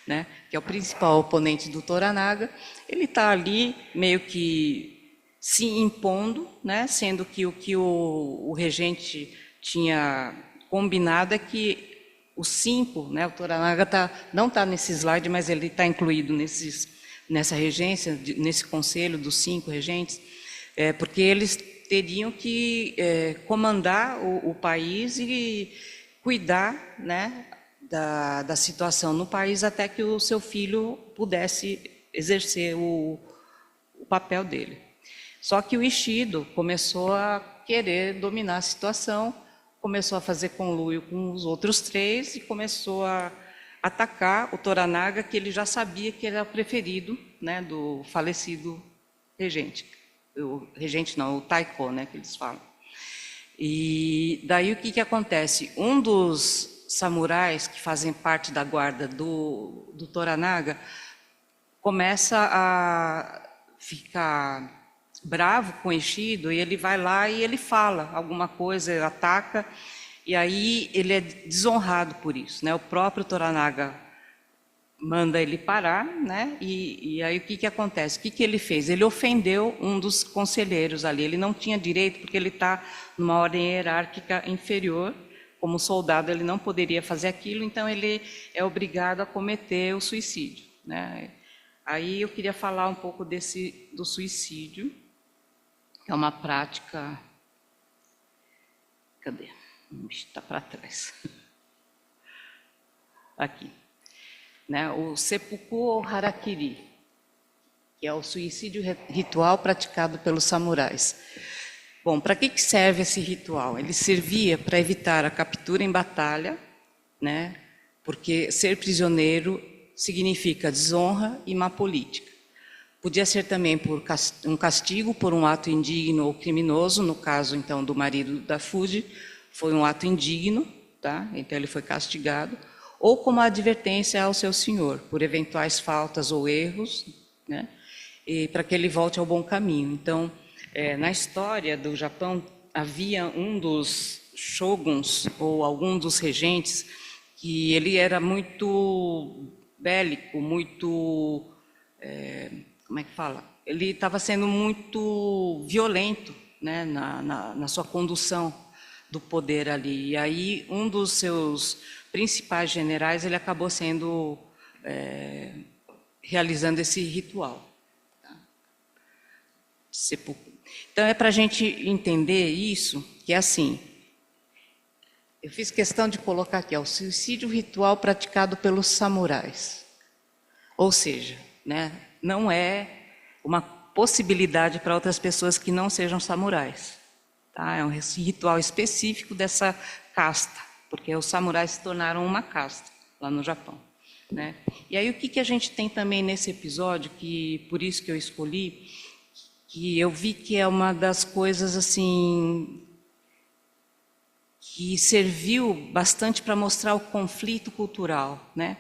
Speaker 4: né, que é o principal oponente do Toranaga, ele está ali meio que se impondo, né, sendo que o que o regente tinha combinado é que os 5, né, o Toranaga não está nesse slide, mas ele está incluído nessa regência, nesse conselho dos 5 regentes, porque eles teriam que comandar o país e cuidar, né, da situação no país até que o seu filho pudesse exercer o papel dele. Só que o Ishido começou a querer dominar a situação, começou a fazer conluio com os outros 3 e começou a atacar o Toranaga, que ele já sabia que era o preferido, né, do falecido regente. O regente não, o Taiko, né, que eles falam. E daí o que acontece? Um dos samurais que fazem parte da guarda do Toranaga começa a ficar bravo com o Ishido e ele vai lá e ele fala alguma coisa, ele ataca, e aí ele é desonrado por isso, né? O próprio Toranaga manda ele parar, né? E aí o que acontece? O que ele fez? Ele ofendeu um dos conselheiros ali, ele não tinha direito porque ele está numa ordem hierárquica inferior, como soldado ele não poderia fazer aquilo, então ele é obrigado a cometer o suicídio, né? Aí eu queria falar um pouco do suicídio, que é uma prática... Cadê? Está para trás. Aqui. Né? O seppuku ou harakiri, que é o suicídio ritual praticado pelos samurais. Bom, para que serve esse ritual? Ele servia para evitar a captura em batalha, né? Porque ser prisioneiro significa desonra e má política. Podia ser também por um castigo por um ato indigno ou criminoso, no caso, então, do marido da Fuji, foi um ato indigno, tá? Então ele foi castigado, ou como advertência ao seu senhor, por eventuais faltas ou erros, né? E para que ele volte ao bom caminho. Então, na história do Japão, havia um dos shoguns, ou algum dos regentes, que ele era muito bélico, muito... como é que fala? Ele estava sendo muito violento, né, na sua condução do poder ali. E aí, um dos seus principais generais, ele acabou realizando esse ritual. Tá? Então, é para a gente entender isso, que é assim, eu fiz questão de colocar aqui, o suicídio ritual praticado pelos samurais. Ou seja, né, não é uma possibilidade para outras pessoas que não sejam samurais. Tá? É um ritual específico dessa casta, porque os samurais se tornaram uma casta lá no Japão, né? E aí o que a gente tem também nesse episódio, que por isso que eu escolhi, que eu vi que é uma das coisas assim que serviu bastante para mostrar o conflito cultural, né?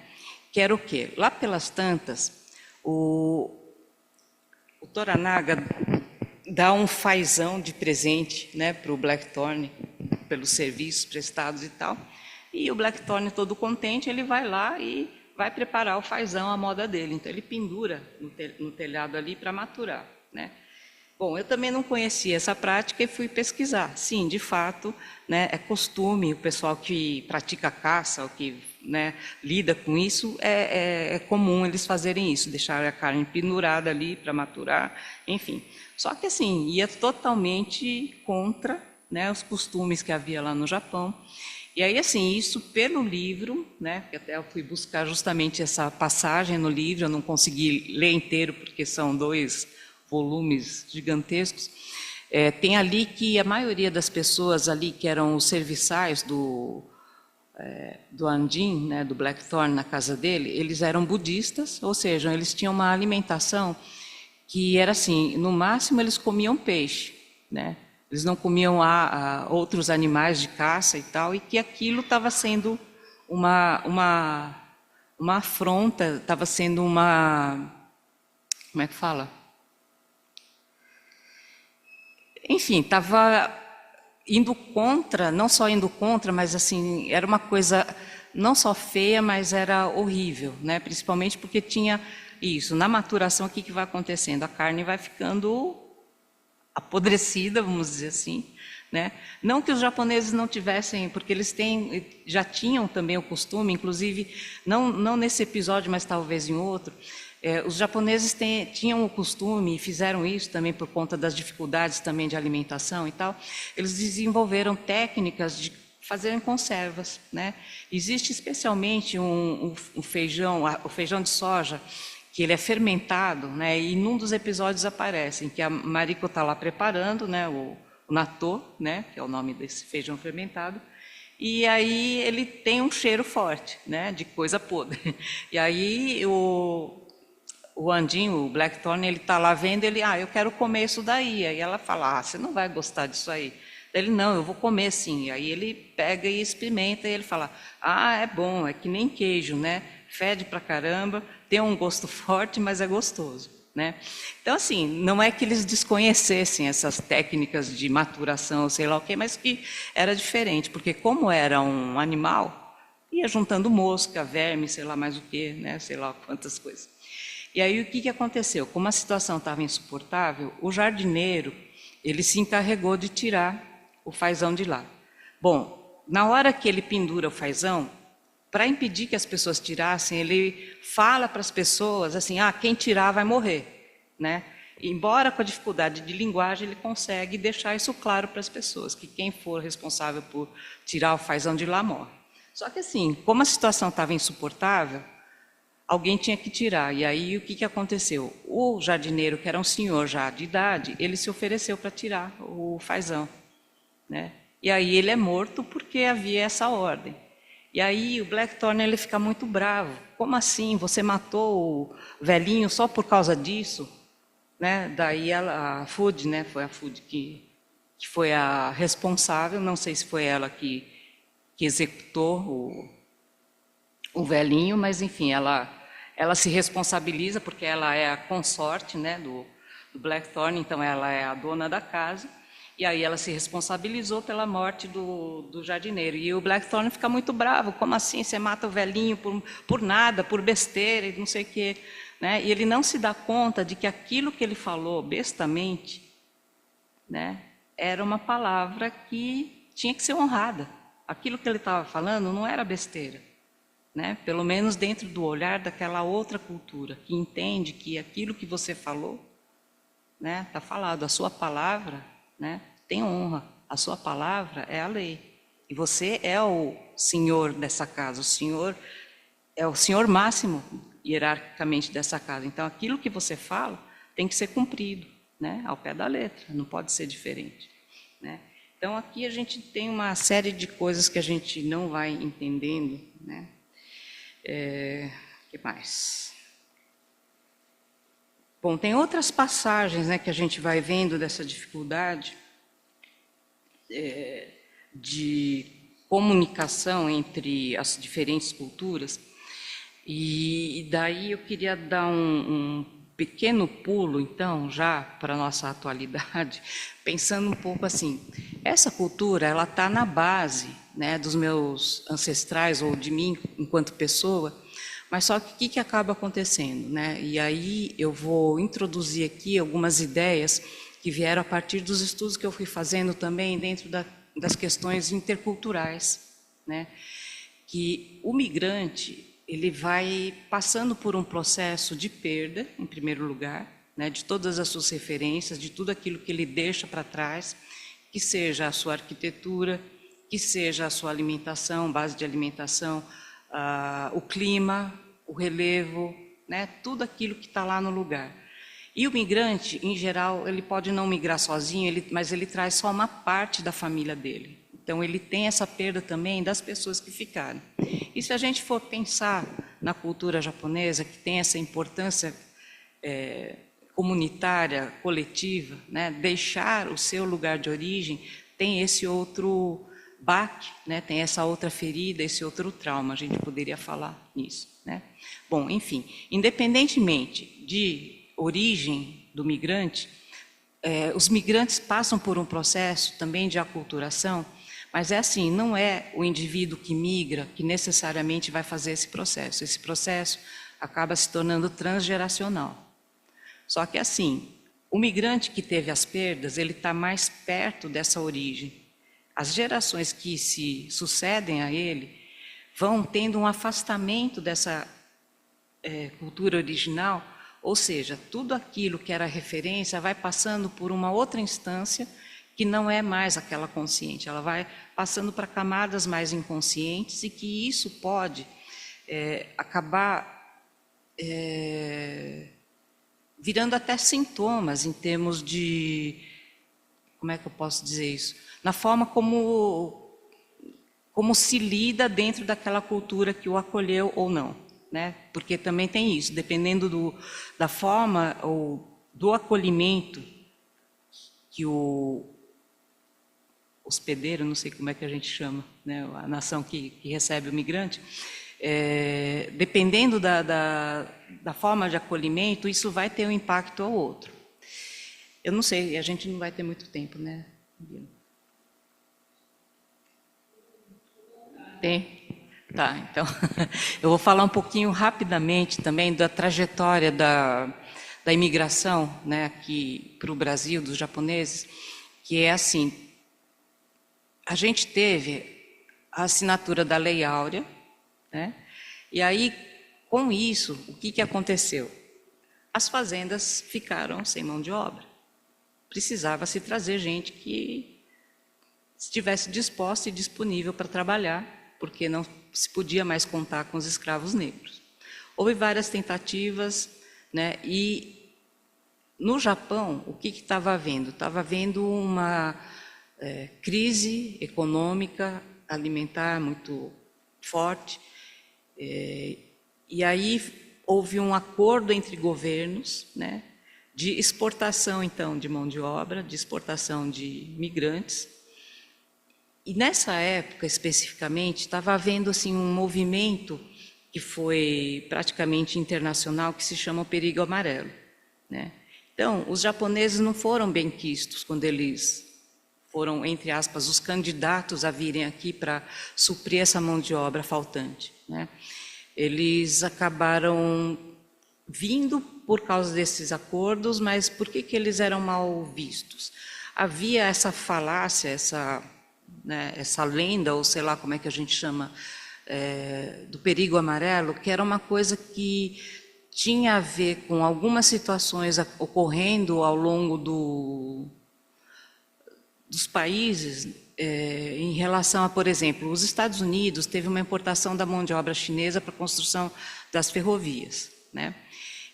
Speaker 4: Que era o quê? Lá pelas tantas, o Toranaga dá um fazão de presente, né, para o Blackthorne, pelos serviços prestados e tal, e o Blackthorne, todo contente, ele vai lá e vai preparar o fazão à moda dele. Então ele pendura no telhado ali para maturar, né? Bom, eu também não conhecia essa prática e fui pesquisar. Sim, de fato, né, é costume, o pessoal que pratica caça, ou que, né, lida com isso, é comum eles fazerem isso, deixar a carne pendurada ali para maturar, enfim. Só que assim, ia totalmente contra, né, os costumes que havia lá no Japão. E aí, assim, isso pelo livro, né, que até eu fui buscar justamente essa passagem no livro, eu não consegui ler inteiro porque são 2 volumes gigantescos, tem ali que a maioria das pessoas ali que eram os serviçais do Andin, né, do Blackthorne, na casa dele, eles eram budistas, ou seja, eles tinham uma alimentação que era assim, no máximo eles comiam peixe, né? Eles não comiam outros animais de caça e tal, e que aquilo estava sendo uma afronta, estava sendo uma... Como é que fala? Enfim, estava indo contra, não só indo contra, mas assim, era uma coisa não só feia, mas era horrível, né? Principalmente porque tinha isso, na maturação, o que vai acontecendo? A carne vai ficando apodrecida, vamos dizer assim, né? Não que os japoneses não tivessem, porque eles já tinham também o costume, inclusive, não nesse episódio, mas talvez em outro, os japoneses tinham o costume, e fizeram isso também por conta das dificuldades também de alimentação e tal, eles desenvolveram técnicas de fazerem conservas, né? Existe especialmente o feijão de soja, que ele é fermentado, né? E num dos episódios aparece que a Mariko está lá preparando, né? O natô, né? Que é o nome desse feijão fermentado, e aí ele tem um cheiro forte, né? De coisa podre. E aí o Andinho, o Blackthorn, ele está lá vendo, eu quero comer isso daí. Aí ela fala, você não vai gostar disso aí. Ele, não, eu vou comer sim. Aí ele pega e experimenta e ele fala, é bom, é que nem queijo, né? Fede pra caramba, tem um gosto forte, mas é gostoso, né? Então, assim, não é que eles desconhecessem essas técnicas de maturação, sei lá o quê, mas que era diferente, porque como era um animal, ia juntando mosca, verme, sei lá mais o quê, né? Sei lá quantas coisas. E aí o que aconteceu? Como a situação estava insuportável, o jardineiro, ele se encarregou de tirar o fazão de lá. Bom, na hora que ele pendura o fazão, para impedir que as pessoas tirassem, ele fala para as pessoas assim, quem tirar vai morrer, né? Embora com a dificuldade de linguagem, ele consegue deixar isso claro para as pessoas, que quem for responsável por tirar o fazão de lá morre. Só que assim, como a situação estava insuportável, alguém tinha que tirar. E aí o que aconteceu? O jardineiro, que era um senhor já de idade, ele se ofereceu para tirar o fazão, né? E aí ele é morto porque havia essa ordem. E aí o Blackthorn, ele fica muito bravo. Como assim? Você matou o velhinho só por causa disso? Né? Daí a Food, né? Foi a Food que foi a responsável, não sei se foi ela que executou o velhinho, mas enfim, ela se responsabiliza porque ela é a consorte, né, do Blackthorn, então ela é a dona da casa. E aí ela se responsabilizou pela morte do jardineiro. E o Blackthorn fica muito bravo. Como assim? Você mata o velhinho por nada, por besteira e não sei o quê. Né? E ele não se dá conta de que aquilo que ele falou bestamente, né, era uma palavra que tinha que ser honrada. Aquilo que ele estava falando não era besteira. Né? Pelo menos dentro do olhar daquela outra cultura, que entende que aquilo que você falou, né, está falado, a sua palavra, né, tem honra, a sua palavra é a lei. E você é o senhor dessa casa, o senhor é o senhor máximo, hierarquicamente, dessa casa. Então, aquilo que você fala tem que ser cumprido, né, ao pé da letra, não pode ser diferente. Né? Então, aqui a gente tem uma série de coisas que a gente não vai entendendo. Né? Que mais? Bom, tem outras passagens, né, que a gente vai vendo dessa dificuldade de comunicação entre as diferentes culturas, e daí eu queria dar um pequeno pulo, então, já para a nossa atualidade, pensando um pouco assim, essa cultura, ela está na base, né, dos meus ancestrais, ou de mim, enquanto pessoa, mas só que o que acaba acontecendo? Né? E aí eu vou introduzir aqui algumas ideias que vieram a partir dos estudos que eu fui fazendo também dentro das questões interculturais. Né? Que o migrante, ele vai passando por um processo de perda, em primeiro lugar, né, de todas as suas referências, de tudo aquilo que ele deixa para trás, que seja a sua arquitetura, que seja a sua alimentação, base de alimentação, o clima, o relevo, né, tudo aquilo que está lá no lugar. E o migrante, em geral, ele pode não migrar sozinho, mas ele traz só uma parte da família dele. Então, ele tem essa perda também das pessoas que ficaram. E se a gente for pensar na cultura japonesa, que tem essa importância comunitária, coletiva, né, deixar o seu lugar de origem, tem esse outro baque, né, tem essa outra ferida, esse outro trauma, a gente poderia falar nisso. Né? Bom, enfim, independentemente de origem do migrante, os migrantes passam por um processo também de aculturação, Mas é assim, não é o indivíduo que migra que necessariamente vai fazer esse processo. Esse processo acaba se tornando transgeracional. Só que assim, o migrante que teve as perdas, ele está mais perto dessa origem. As gerações que se sucedem a ele vão tendo um afastamento dessa cultura original, ou seja, tudo aquilo que era referência vai passando por uma outra instância que não é mais aquela consciente, ela vai passando para camadas mais inconscientes e que isso pode acabar virando até sintomas em termos de, como é que eu posso dizer isso? Na forma como se lida dentro daquela cultura que o acolheu ou não, né? Porque também tem isso, dependendo da forma ou do acolhimento que o hospedeiro, não sei como é que a gente chama, né? A nação que recebe o migrante, dependendo da forma de acolhimento, isso vai ter um impacto ao outro. Eu não sei, a gente não vai ter muito tempo, né? Tem? Tá, então, eu vou falar um pouquinho rapidamente também da trajetória da imigração, né, aqui para o Brasil, dos japoneses, que é assim, a gente teve a assinatura da Lei Áurea, né, e aí, com isso, o que aconteceu? As fazendas ficaram sem mão de obra. Precisava se trazer gente que estivesse disposta e disponível para trabalhar, porque não se podia mais contar com os escravos negros. Houve várias tentativas, né, e no Japão, o que estava havendo? Estava havendo uma crise econômica, alimentar muito forte, e aí houve um acordo entre governos, né, de exportação, então, de mão de obra, de exportação de migrantes. E nessa época, especificamente, estava havendo assim, um movimento que foi praticamente internacional, que se chama o perigo amarelo, né? Então, os japoneses não foram benquistos quando eles foram, entre aspas, os candidatos a virem aqui para suprir essa mão de obra faltante, né? Eles acabaram vindo por causa desses acordos, mas por que eles eram mal vistos? Havia essa falácia, essa lenda, ou sei lá como é que a gente chama, do perigo amarelo, que era uma coisa que tinha a ver com algumas situações ocorrendo ao longo dos países, em relação a, por exemplo, os Estados Unidos teve uma importação da mão de obra chinesa para a construção das ferrovias, né?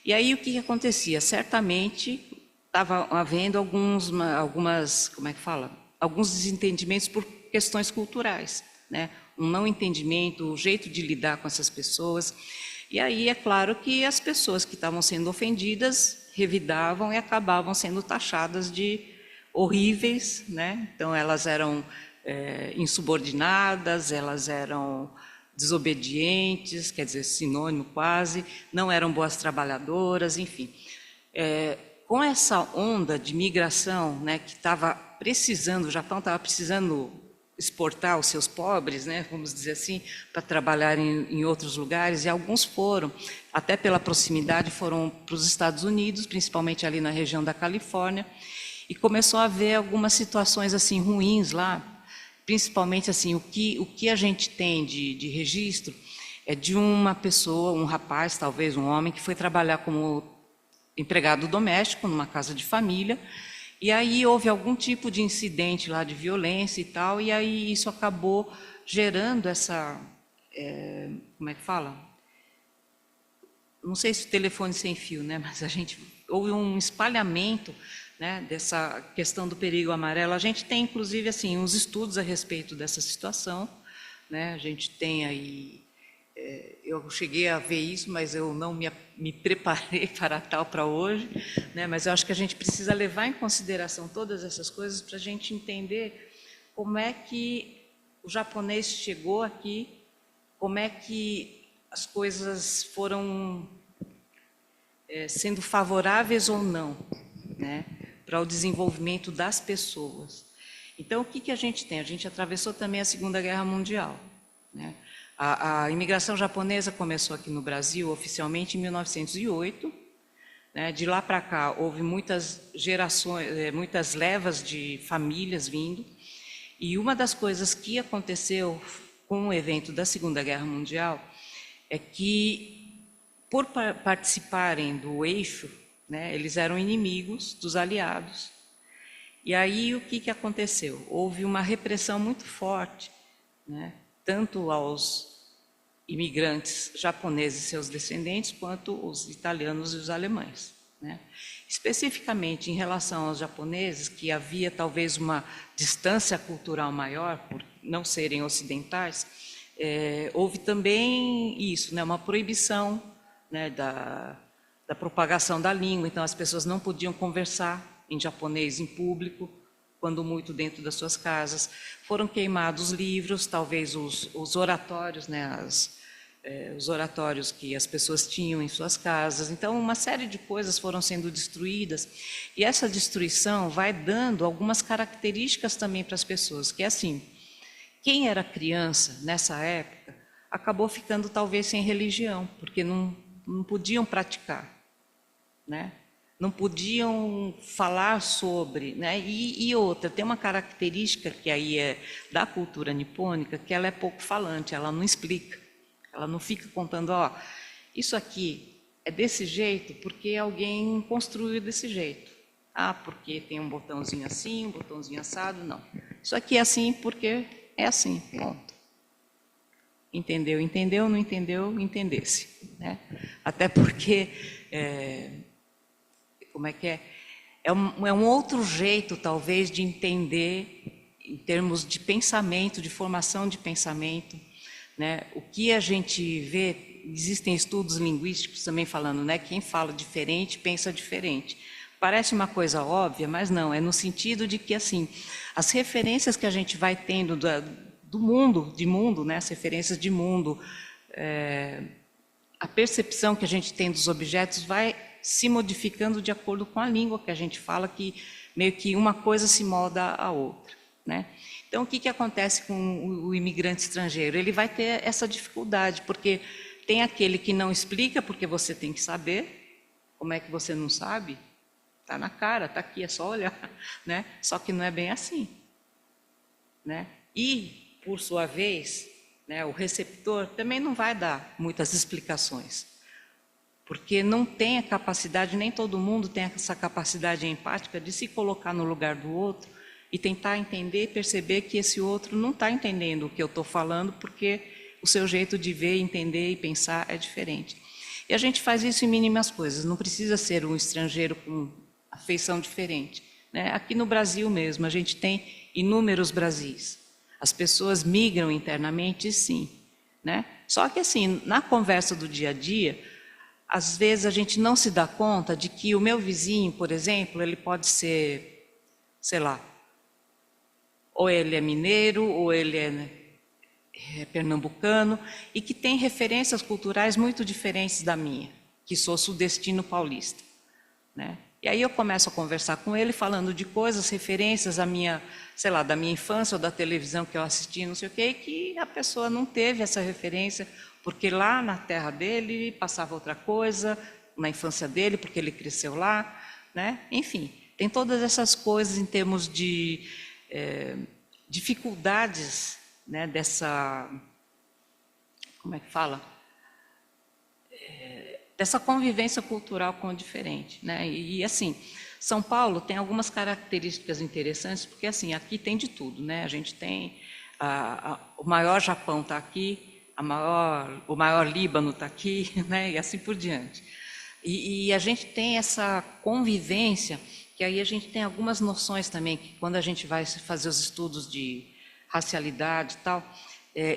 Speaker 4: E aí o que acontecia? Certamente estava havendo algumas, como é que fala? Alguns desentendimentos por questões culturais, né? Um não entendimento, o jeito de lidar com essas pessoas. E aí é claro que as pessoas que estavam sendo ofendidas revidavam e acabavam sendo taxadas de horríveis, né? Então elas eram insubordinadas, elas eram desobedientes, quer dizer, sinônimo quase, não eram boas trabalhadoras, enfim. Com essa onda de migração, né, que estava precisando, o Japão estava precisando exportar os seus pobres, né, vamos dizer assim, para trabalhar em outros lugares, e alguns foram, até pela proximidade, foram para os Estados Unidos, principalmente ali na região da Califórnia, e começou a haver algumas situações assim ruins lá, principalmente assim, o que a gente tem de registro é de uma pessoa, um rapaz, talvez um homem, que foi trabalhar como empregado doméstico numa casa de família, e aí houve algum tipo de incidente lá de violência e tal, e aí isso acabou gerando essa, como é que fala? Não sei se o telefone sem fio, né? Mas houve um espalhamento, né, dessa questão do perigo amarelo. A gente tem, inclusive, assim, uns estudos a respeito dessa situação, né? A gente tem aí, eu cheguei a ver isso, mas eu não me preparei para tal para hoje, né? Mas eu acho que a gente precisa levar em consideração todas essas coisas para a gente entender como é que o japonês chegou aqui, como é que as coisas foram sendo favoráveis ou não, né, para o desenvolvimento das pessoas. Então, o que a gente tem? A gente atravessou também a Segunda Guerra Mundial, né? A imigração japonesa começou aqui no Brasil oficialmente em 1908. Né? De lá para cá houve muitas gerações, muitas levas de famílias vindo. E uma das coisas que aconteceu com o evento da Segunda Guerra Mundial é que, por participarem do eixo, né, eles eram inimigos dos aliados. E aí o que aconteceu? Houve uma repressão muito forte, né, tanto aos imigrantes japoneses e seus descendentes, quanto os italianos e os alemães, né? Especificamente em relação aos japoneses, que havia talvez uma distância cultural maior, por não serem ocidentais, houve também isso, né, uma proibição, né, da propagação da língua. Então as pessoas não podiam conversar em japonês em público, quando muito dentro das suas casas. Foram queimados livros, talvez os oratórios, né, os oratórios que as pessoas tinham em suas casas. Então, uma série de coisas foram sendo destruídas, e essa destruição vai dando algumas características também para as pessoas, que é assim, quem era criança nessa época acabou ficando talvez sem religião, porque não podiam praticar, né? Não podiam falar sobre, né? E outra, tem uma característica que aí é da cultura nipônica, que ela é pouco falante, ela não explica, ela não fica contando, ó, isso aqui é desse jeito porque alguém construiu desse jeito. Ah, porque tem um botãozinho assim, um botãozinho assado, não. Isso aqui é assim porque é assim, ponto. Entendeu? Entendeu? Não entendeu? Entendesse, né? Até porque... como é que é? É um outro jeito, talvez, de entender, em termos de pensamento, de formação de pensamento, né? O que a gente vê, existem estudos linguísticos também falando, né? Quem fala diferente, pensa diferente. Parece uma coisa óbvia, mas não, é no sentido de que, assim, as referências que a gente vai tendo do mundo, né? As referências de mundo, a percepção que a gente tem dos objetos vai se modificando de acordo com a língua que a gente fala, que meio que uma coisa se molda à outra, né? Então, o que acontece com o imigrante estrangeiro? Ele vai ter essa dificuldade, porque tem aquele que não explica, porque você tem que saber. Como é que você não sabe? Está na cara, está aqui, é só olhar, né? Só que não é bem assim, né? E, por sua vez, né, o receptor também não vai dar muitas explicações, porque não tem a capacidade, nem todo mundo tem essa capacidade empática de se colocar no lugar do outro e tentar entender e perceber que esse outro não está entendendo o que eu estou falando, porque o seu jeito de ver, entender e pensar é diferente. E a gente faz isso em mínimas coisas, não precisa ser um estrangeiro com afeição diferente, né? Aqui no Brasil mesmo, a gente tem inúmeros Brasis. As pessoas migram internamente, sim, né? Só que assim, na conversa do dia a dia, às vezes a gente não se dá conta de que o meu vizinho, por exemplo, ele pode ser, sei lá, ou ele é mineiro, ou ele é pernambucano, e que tem referências culturais muito diferentes da minha, que sou sudestino paulista, né? E aí eu começo a conversar com ele, falando de coisas, referências à minha, sei lá, da minha infância ou da televisão que eu assisti, não sei o quê, e que a pessoa não teve essa referência, porque lá na terra dele passava outra coisa, na infância dele, porque ele cresceu lá, né? Enfim, tem todas essas coisas em termos de dificuldades, né, dessa, como é que fala? Dessa convivência cultural com o diferente, né? E assim, São Paulo tem algumas características interessantes, porque assim, aqui tem de tudo, né? A gente tem o maior Japão está aqui, o maior Líbano está aqui, né? E assim por diante. E a gente tem essa convivência, que aí a gente tem algumas noções também, que quando a gente vai fazer os estudos de racialidade e tal,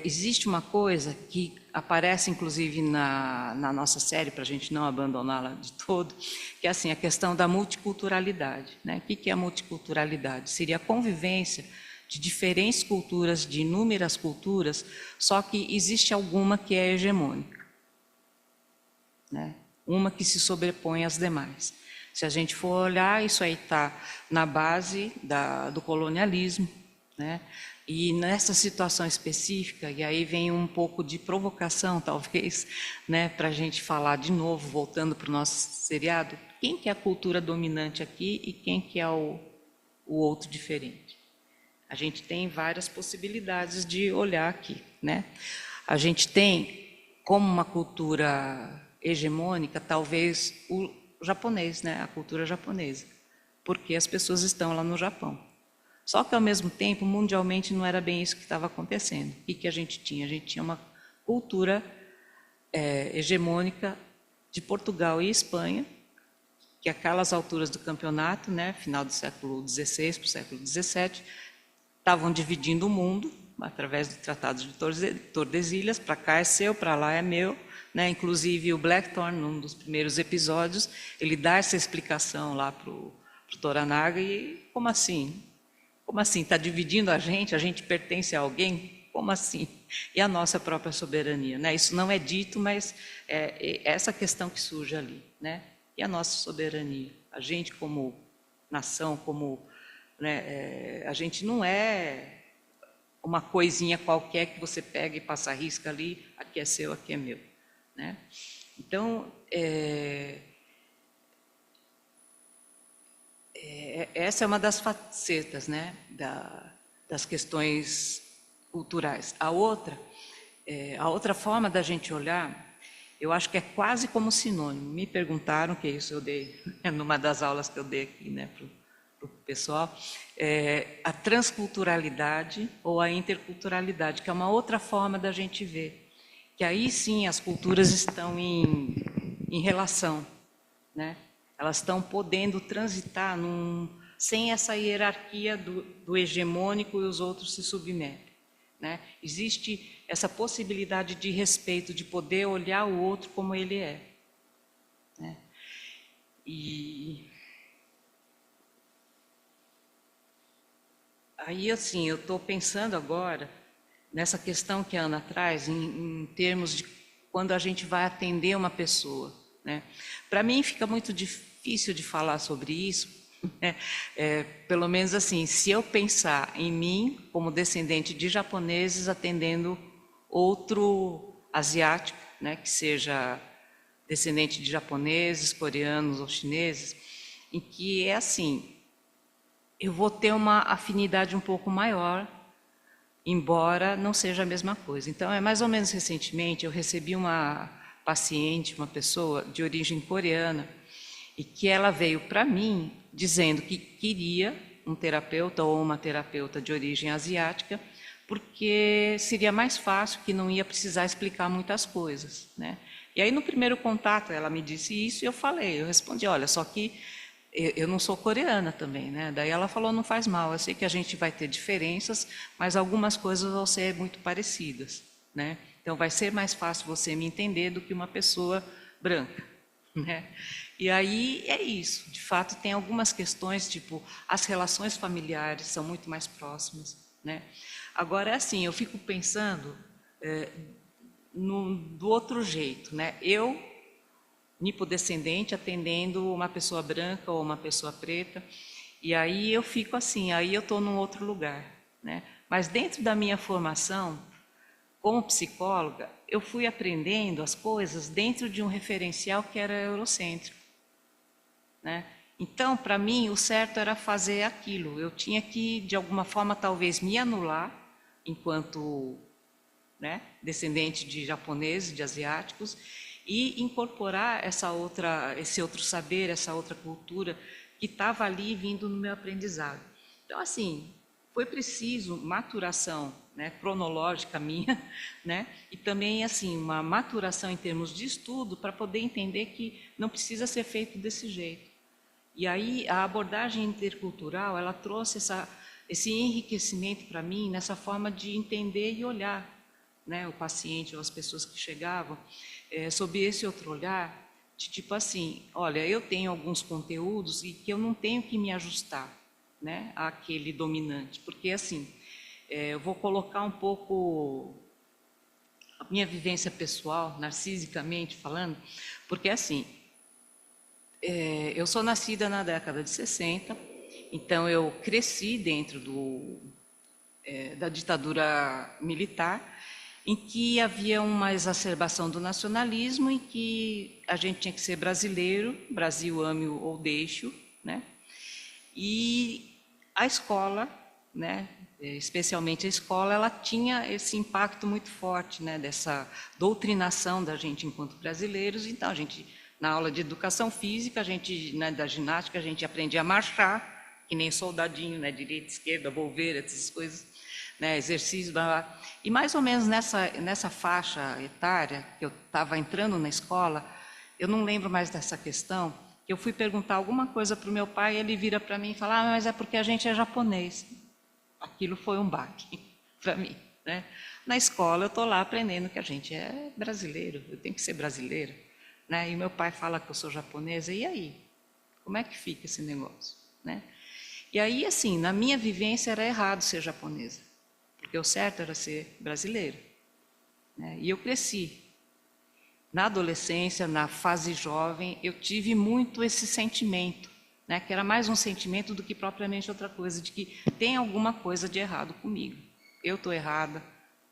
Speaker 4: existe uma coisa que aparece inclusive na nossa série, para a gente não abandoná-la de todo, que é assim, a questão da multiculturalidade, né? O que é a multiculturalidade? Seria a convivência de diferentes culturas, de inúmeras culturas, só que existe alguma que é hegemônica, né? Uma que se sobrepõe às demais. Se a gente for olhar, isso aí está na base do colonialismo, né? E nessa situação específica, e aí vem um pouco de provocação, talvez, né, para a gente falar de novo, voltando para o nosso seriado, quem que é a cultura dominante aqui e quem que é o outro diferente? A gente tem várias possibilidades de olhar aqui, né? A gente tem como uma cultura hegemônica, talvez o japonês, né? A cultura japonesa, porque as pessoas estão lá no Japão. Só que, ao mesmo tempo, mundialmente não era bem isso que estava acontecendo. O que a gente tinha? A gente tinha uma cultura hegemônica de Portugal e Espanha, que aquelas alturas do campeonato, né, final do século XVI para o século XVII, estavam dividindo o mundo através do Tratado de Tordesilhas, para cá é seu, para lá é meu, né? Inclusive o Blackthorne, num dos primeiros episódios, ele dá essa explicação lá para o Toranaga, e como assim? Como assim? Está dividindo a gente pertence a alguém? Como assim? E a nossa própria soberania, né? Isso não é dito, mas é essa questão que surge ali, né? E a nossa soberania, a gente como nação, como, né, a gente não é uma coisinha qualquer que você pega e passa a risca ali, aqui é seu, aqui é meu, né? Então, essa é uma das facetas, né, das questões culturais. A outra forma da gente olhar, eu acho que é quase como sinônimo. Me perguntaram, que isso eu dei numa das aulas que eu dei aqui, né, para o pessoal, a transculturalidade ou a interculturalidade, que é uma outra forma da gente ver, que aí sim as culturas estão em relação, né? Elas estão podendo transitar sem essa hierarquia do hegemônico e os outros se submetem, né? Existe essa possibilidade de respeito, de poder olhar o outro como ele é, né? E aí, assim, eu estou pensando agora nessa questão que a Ana traz, em termos de quando a gente vai atender uma pessoa, né? Para mim fica muito difícil de falar sobre isso, né? Pelo menos assim, se eu pensar em mim como descendente de japoneses atendendo outro asiático, né, que seja descendente de japoneses, coreanos ou chineses, em que é assim, eu vou ter uma afinidade um pouco maior, embora não seja a mesma coisa. Então, mais ou menos recentemente, eu recebi uma paciente, uma pessoa de origem coreana, e que ela veio para mim dizendo que queria um terapeuta ou uma terapeuta de origem asiática, porque seria mais fácil, que não ia precisar explicar muitas coisas, né? E aí, no primeiro contato, ela me disse isso e eu respondi, olha, só que eu não sou coreana também, né? Daí ela falou, não faz mal, eu sei que a gente vai ter diferenças, mas algumas coisas vão ser muito parecidas, né? Então vai ser mais fácil você me entender do que uma pessoa branca, né? E aí é isso, de fato tem algumas questões, tipo, as relações familiares são muito mais próximas, né? Agora é assim, eu fico pensando do outro jeito, né? Eu nipodescendente atendendo uma pessoa branca ou uma pessoa preta, e aí eu fico assim, aí eu estou num outro lugar, né? Mas dentro da minha formação como psicóloga, eu fui aprendendo as coisas dentro de um referencial que era eurocêntrico, né? Então, para mim, o certo era fazer aquilo. Eu tinha que, de alguma forma, talvez me anular, enquanto, né, descendente de japoneses, de asiáticos, e incorporar esse outro saber, essa outra cultura que estava ali vindo no meu aprendizado. Então, assim, foi preciso maturação, né, cronológica minha, né, e também assim uma maturação em termos de estudo para poder entender que não precisa ser feito desse jeito. E aí a abordagem intercultural, ela trouxe esse enriquecimento para mim nessa forma de entender e olhar, né, o paciente ou as pessoas que chegavam sob esse outro olhar, de tipo assim, olha, eu tenho alguns conteúdos e que eu não tenho que me ajustar, né, àquele dominante, porque assim, eu vou colocar um pouco a minha vivência pessoal, narcisicamente falando, porque assim, eu sou nascida na década de 60, então eu cresci dentro da ditadura militar, em que havia uma exacerbação do nacionalismo, em que a gente tinha que ser brasileiro, Brasil ame-o ou deixe-o, né? E a escola, né, especialmente a escola, ela tinha esse impacto muito forte, né, dessa doutrinação da gente enquanto brasileiros. Então, a gente, na aula de educação física, a gente, né, da ginástica, a gente aprendia a marchar, que nem soldadinho, né, direita, esquerda, volver, essas coisas, né, exercício, blá, blá. E mais ou menos nessa faixa etária, que eu estava entrando na escola, eu não lembro mais dessa questão, que eu fui perguntar alguma coisa para o meu pai, e ele vira para mim e fala, ah, mas é porque a gente é japonês. Aquilo foi um baque para mim, né? Na escola eu estou lá aprendendo que a gente é brasileiro, eu tenho que ser brasileira, né? E meu pai fala que eu sou japonesa, e aí? Como é que fica esse negócio, né? E aí, assim, na minha vivência era errado ser japonesa, porque o certo era ser brasileiro, né? E eu cresci. Na adolescência, na fase jovem, eu tive muito esse sentimento, né, que era mais um sentimento do que propriamente outra coisa, de que tem alguma coisa de errado comigo. Eu estou errada,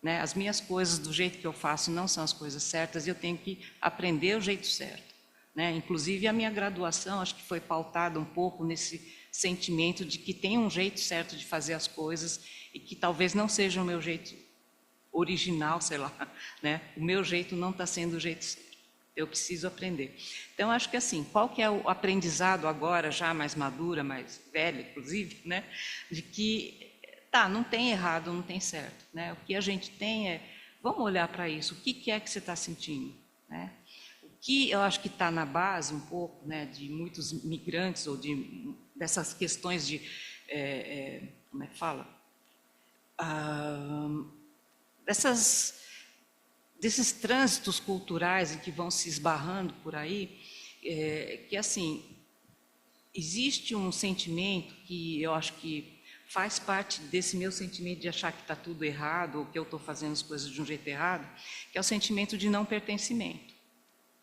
Speaker 4: né, as minhas coisas do jeito que eu faço não são as coisas certas e eu tenho que aprender o jeito certo, né? Inclusive a minha graduação acho que foi pautada um pouco nesse sentimento de que tem um jeito certo de fazer as coisas e que talvez não seja o meu jeito original, sei lá, né? O meu jeito não está sendo o jeito certo. Eu preciso aprender. Então, acho que assim, qual que é o aprendizado agora, já mais madura, mais velha, inclusive, né? De que, tá, não tem errado, não tem certo, né? O que a gente tem é, vamos olhar para isso, o que é que você está sentindo, né? O que eu acho que está na base um pouco, né, de muitos migrantes ou dessas questões de, como é que fala? Desses trânsitos culturais que vão se esbarrando por aí, que assim, existe um sentimento que eu acho que faz parte desse meu sentimento de achar que está tudo errado, ou que eu estou fazendo as coisas de um jeito errado, que é o sentimento de não pertencimento,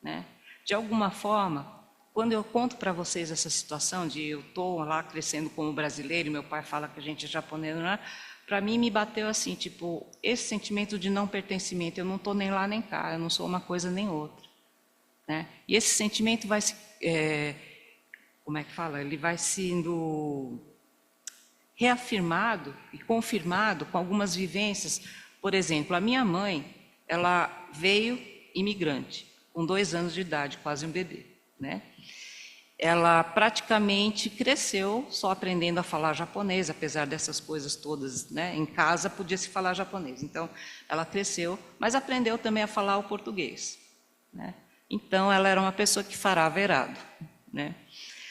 Speaker 4: né? De alguma forma, quando eu conto para vocês essa situação de eu estou lá crescendo como brasileiro, e meu pai fala que a gente é japonês, né? Para mim me bateu assim, tipo, esse sentimento de não pertencimento, eu não estou nem lá nem cá, eu não sou uma coisa nem outra, né? E esse sentimento vai se, como é que fala? Ele vai sendo reafirmado e confirmado com algumas vivências. Por exemplo, a minha mãe, ela veio imigrante, com 2 anos de idade, quase um bebê, né? Ela praticamente cresceu só aprendendo a falar japonês, apesar dessas coisas todas, né? Em casa podia se falar japonês. Então, ela cresceu, mas aprendeu também a falar o português, né? Então, ela era uma pessoa que farava errado, né?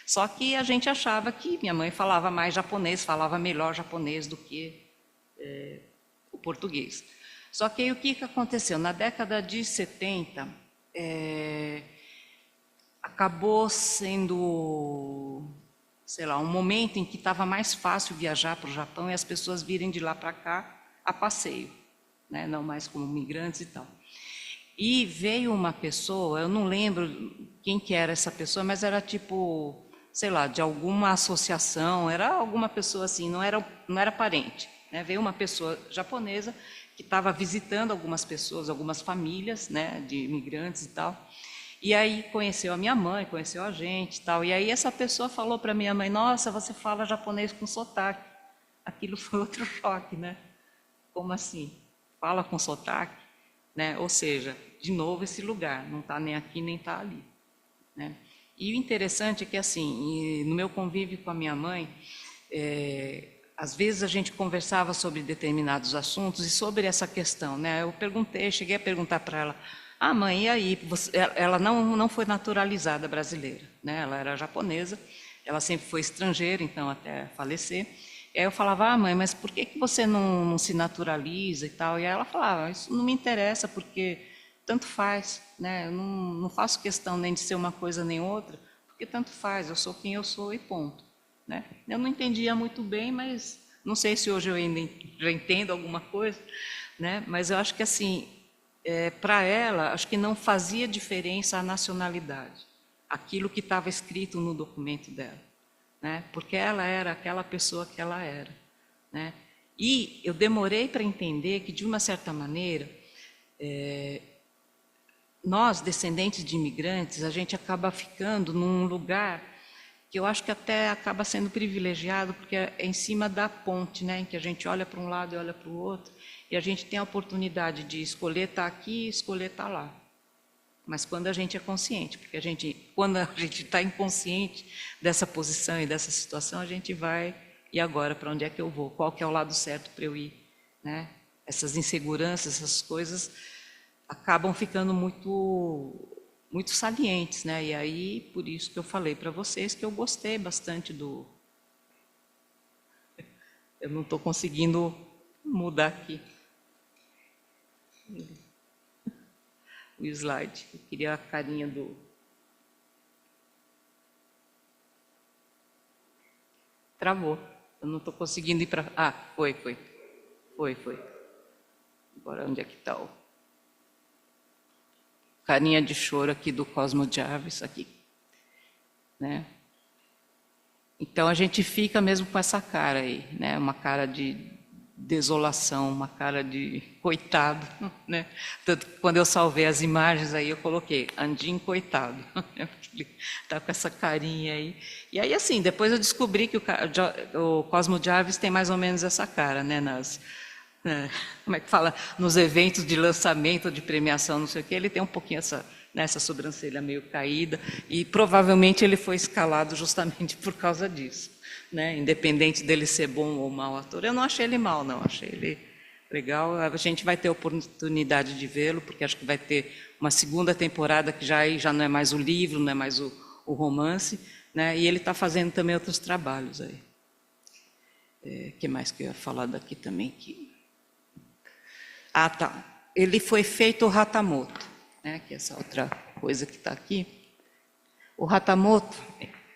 Speaker 4: Só que a gente achava que minha mãe falava mais japonês, falava melhor japonês do que o português. Só que aí o que aconteceu? Na década de 70, acabou sendo, sei lá, um momento em que estava mais fácil viajar para o Japão e as pessoas virem de lá para cá a passeio, né? Não mais como migrantes e tal. E veio uma pessoa, eu não lembro quem que era essa pessoa, mas era tipo, sei lá, de alguma associação, era alguma pessoa assim, não era parente, né? Veio uma pessoa japonesa que estava visitando algumas pessoas, algumas famílias, né, de imigrantes e tal. E aí conheceu a minha mãe, conheceu a gente e tal. E aí essa pessoa falou para minha mãe, nossa, você fala japonês com sotaque. Aquilo foi outro choque, né? Como assim? Fala com sotaque? Né? Ou seja, de novo esse lugar, não está nem aqui nem está ali, né? E o interessante é que assim, no meu convívio com a minha mãe, às vezes a gente conversava sobre determinados assuntos e sobre essa questão, né? Eu cheguei a perguntar para ela, ah, mãe, e aí? Ela não foi naturalizada brasileira, né? Ela era japonesa, ela sempre foi estrangeira, então até falecer. E aí eu falava, ah, mãe, mas por que você não se naturaliza e tal? E aí ela falava, isso não me interessa, porque tanto faz, né? Eu não faço questão nem de ser uma coisa nem outra, porque tanto faz, eu sou quem eu sou e ponto, né? Eu não entendia muito bem, mas não sei se hoje eu ainda já entendo alguma coisa, né? Mas eu acho que assim, para ela, acho que não fazia diferença a nacionalidade, aquilo que estava escrito no documento dela, né? Porque ela era aquela pessoa que ela era, né? E eu demorei para entender que, de uma certa maneira, nós, descendentes de imigrantes, a gente acaba ficando num lugar que eu acho que até acaba sendo privilegiado, porque é em cima da ponte, né, em que a gente olha para um lado e olha para o outro, e a gente tem a oportunidade de escolher estar aqui e escolher estar lá. Mas quando a gente é consciente, porque quando a gente está inconsciente dessa posição e dessa situação, a gente vai, e agora, para onde é que eu vou? Qual que é o lado certo para eu ir? Né? Essas inseguranças, essas coisas acabam ficando muito salientes, né? E aí, por isso que eu falei para vocês que eu gostei bastante do... Eu não estou conseguindo mudar aqui o slide. Eu queria a carinha do... Travou. Eu não estou conseguindo ir para... Ah, foi. Agora, onde é que está o... Carinha de choro aqui do Cosmo Jarvis, aqui. Né? Então, a gente fica mesmo com essa cara aí, né? Uma cara de desolação, uma cara de coitado. Né? Tanto que quando eu salvei as imagens, aí eu coloquei Andim coitado. Ele está com essa carinha aí. E aí, assim, depois eu descobri que o Cosmo Jarvis tem mais ou menos essa cara, né? Como é que fala? Nos eventos de lançamento, de premiação, não sei o quê, ele tem um pouquinho essa sobrancelha meio caída, e provavelmente ele foi escalado justamente por causa disso, né? Independente dele ser bom ou mau ator. Eu não achei ele mau, não, achei ele legal. A gente vai ter oportunidade de vê-lo, porque acho que vai ter uma segunda temporada, que já não é mais o livro, não é mais o romance, né? E ele está fazendo também outros trabalhos aí. Que mais que eu ia falar daqui também? Ah, tá. Ele foi feito o Hatamoto, né, que é essa outra coisa que está aqui. O Hatamoto,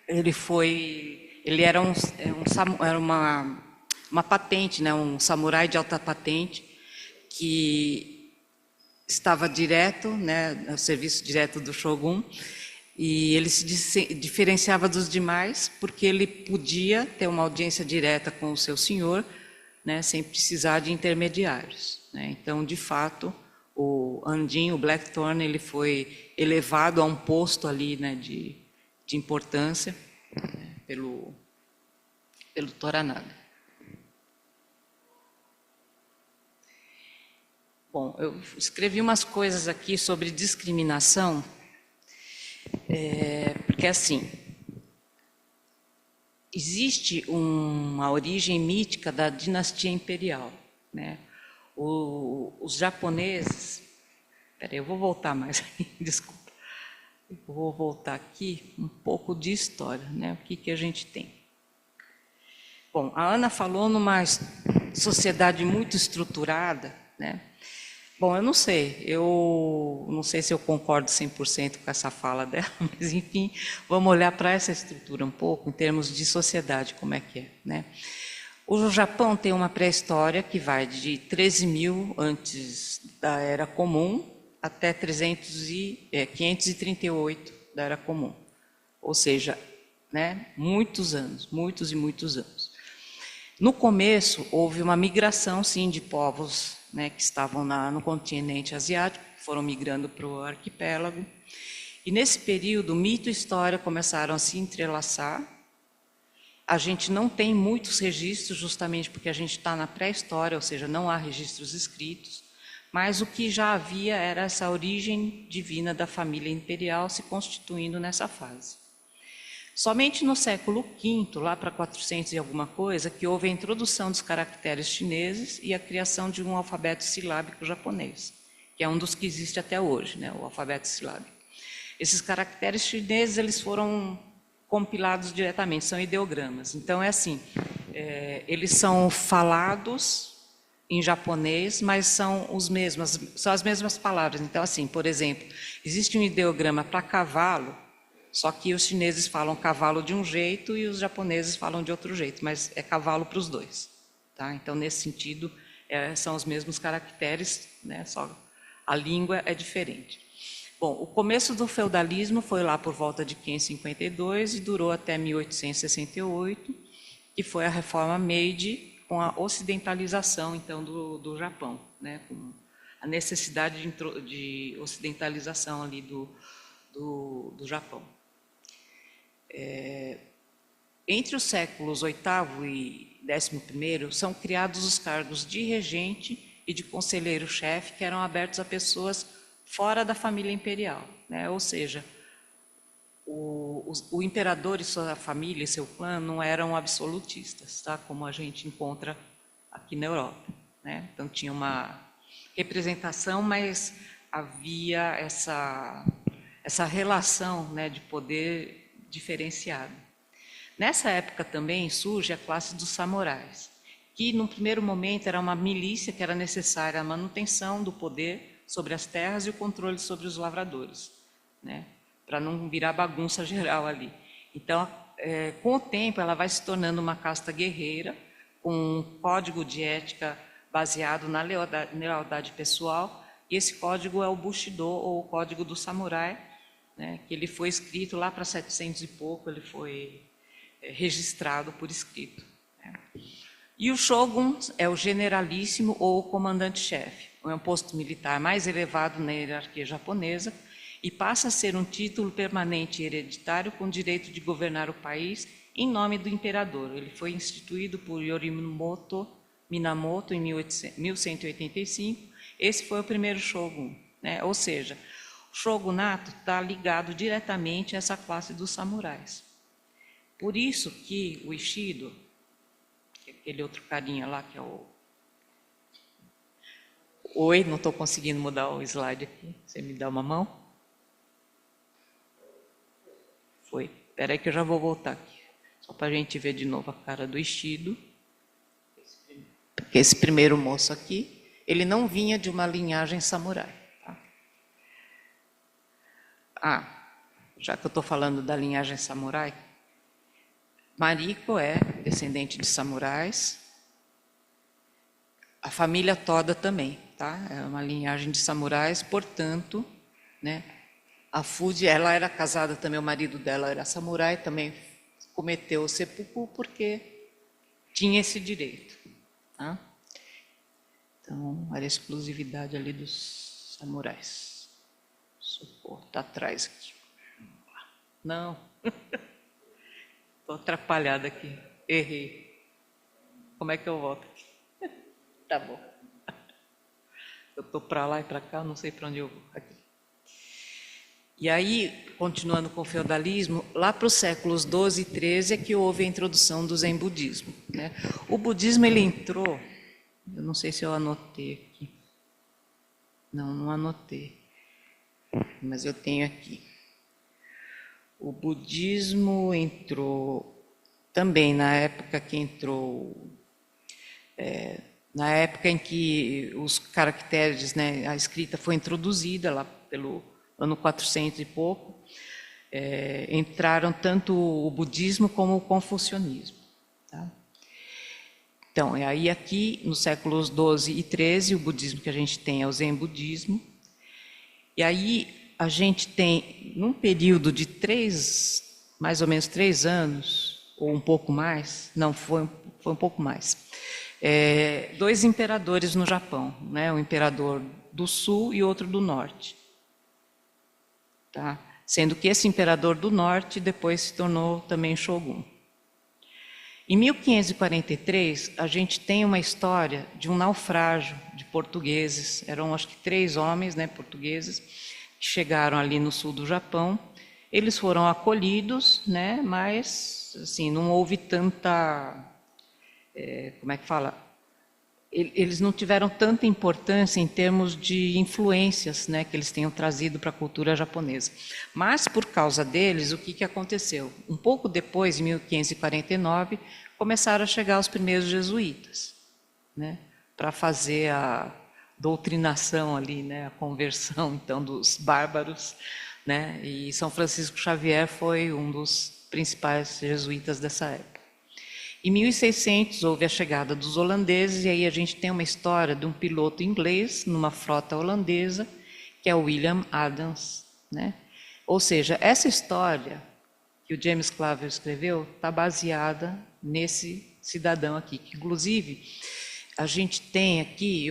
Speaker 4: ele era uma patente, né, um samurai de alta patente, que estava direto, né, no serviço direto do Shogun, e ele se diferenciava dos demais porque ele podia ter uma audiência direta com o seu senhor, né, sem precisar de intermediários. Né? Então, de fato, o Andim, o Blackthorn, ele foi elevado a um posto ali, né, de importância, né, pelo Toranaga. Bom, eu escrevi umas coisas aqui sobre discriminação, porque assim, existe uma origem mítica da dinastia imperial, né? Os japoneses... Espera aí, eu vou voltar mais aqui, desculpa. Eu vou voltar aqui um pouco de história, né? O que a gente tem. Bom, a Ana falou numa sociedade muito estruturada, né? Bom, eu não sei se eu concordo 100% com essa fala dela, mas enfim, vamos olhar para essa estrutura um pouco, em termos de sociedade, como é que é, né? O Japão tem uma pré-história que vai de 13.000 antes da Era Comum até 538 da Era Comum. Ou seja, né, muitos anos, muitos e muitos anos. No começo, houve uma migração, sim, de povos, né, que estavam no continente asiático, foram migrando para o arquipélago. E nesse período, mito e história começaram a se entrelaçar. A gente não tem muitos registros, justamente porque a gente está na pré-história, ou seja, não há registros escritos, mas o que já havia era essa origem divina da família imperial se constituindo nessa fase. Somente no século V, lá para 400 e alguma coisa, que houve a introdução dos caracteres chineses e a criação de um alfabeto silábico japonês, que é um dos que existe até hoje, né, o alfabeto silábico. Esses caracteres chineses, eles foram compilados diretamente, são ideogramas. Então, é assim, eles são falados em japonês, mas são as mesmas palavras. Então, assim, por exemplo, existe um ideograma para cavalo, só que os chineses falam cavalo de um jeito e os japoneses falam de outro jeito, mas é cavalo para os dois. Tá? Então, nesse sentido, são os mesmos caracteres, né? Só a língua é diferente. Bom, o começo do feudalismo foi lá por volta de 552 e durou até 1868, que foi a reforma Meiji, com a ocidentalização, então, do Japão, né? Com a necessidade de ocidentalização ali do Japão. Entre os séculos VIII e XI são criados os cargos de regente e de conselheiro-chefe, que eram abertos a pessoas fora da família imperial, né? Ou seja, o imperador e sua família e seu clã não eram absolutistas, tá? Como a gente encontra aqui na Europa, né? Então tinha uma representação, mas havia essa relação, né, de poder diferenciado. Nessa época também surge a classe dos samurais, que num primeiro momento era uma milícia que era necessária à manutenção do poder sobre as terras e o controle sobre os lavradores, né? Para não virar bagunça geral ali. Então, com o tempo, ela vai se tornando uma casta guerreira, com um código de ética baseado na lealdade pessoal, e esse código é o Bushido, ou o Código do Samurai, né, que ele foi escrito lá para 700 e pouco, ele foi registrado por escrito, né. E o shogun é o generalíssimo ou o comandante-chefe, é um posto militar mais elevado na hierarquia japonesa, e passa a ser um título permanente e hereditário com direito de governar o país em nome do imperador. Ele foi instituído por Yoritomo Minamoto em 1185. Esse foi o primeiro shogun, né? Ou seja, o shogunato está ligado diretamente a essa classe dos samurais. Por isso que o Ishido, aquele outro carinha lá que é o... Oi, não estou conseguindo mudar o slide aqui. Você me dá uma mão? Foi. Espera aí que eu já vou voltar aqui. Só para a gente ver de novo a cara do Ishido. Porque esse primeiro moço aqui, ele não vinha de uma linhagem samurai. Tá? Já que eu estou falando da linhagem samurai, Mariko é descendente de samurais. A família Toda também, tá? É uma linhagem de samurais, portanto, né? A Fuji, ela era casada também, o marido dela era samurai, também cometeu o seppuku porque tinha esse direito. Tá? Então, era a exclusividade ali dos samurais. Socorro, está atrás aqui. Não. Estou atrapalhada aqui. Errei. Como é que eu volto aqui? Tá bom. Eu estou para lá e para cá, não sei para onde eu vou. Aqui. E aí, continuando com o feudalismo, lá para os séculos 12 e 13 é que houve a introdução do Zen budismo, né? O budismo, ele entrou, eu não sei se eu anotei aqui, não anotei, mas eu tenho aqui. O budismo entrou também na época que entrou, na época em que os caracteres, né, a escrita foi introduzida lá pelo ano 400 e pouco, entraram tanto o budismo como o confucionismo. Tá? Então, aí aqui, nos séculos 12 e 13, o budismo que a gente tem é o Zen budismo. E aí a gente tem, num período de mais ou menos 3 anos, ou um pouco mais, não, foi um pouco mais, 2 imperadores no Japão, né? Um imperador do sul e outro do norte. Tá? Sendo que esse imperador do norte depois se tornou também shogun. Em 1543, a gente tem uma história de um naufrágio de portugueses, eram acho que 3 homens, né, portugueses, que chegaram ali no sul do Japão. Eles foram acolhidos, né, mas assim, não houve tanta, como é que fala? Eles não tiveram tanta importância em termos de influências, né, que eles tenham trazido para a cultura japonesa. Mas, por causa deles, o que aconteceu? Um pouco depois, em 1549, começaram a chegar os primeiros jesuítas, né, para fazer a doutrinação ali, né, a conversão, então, dos bárbaros, né, e São Francisco Xavier foi um dos principais jesuítas dessa época. Em 1600 houve a chegada dos holandeses, e aí a gente tem uma história de um piloto inglês numa frota holandesa, que é o William Adams, né? Ou seja, essa história que o James Clavell escreveu está baseada nesse cidadão aqui, que inclusive a gente tem aqui,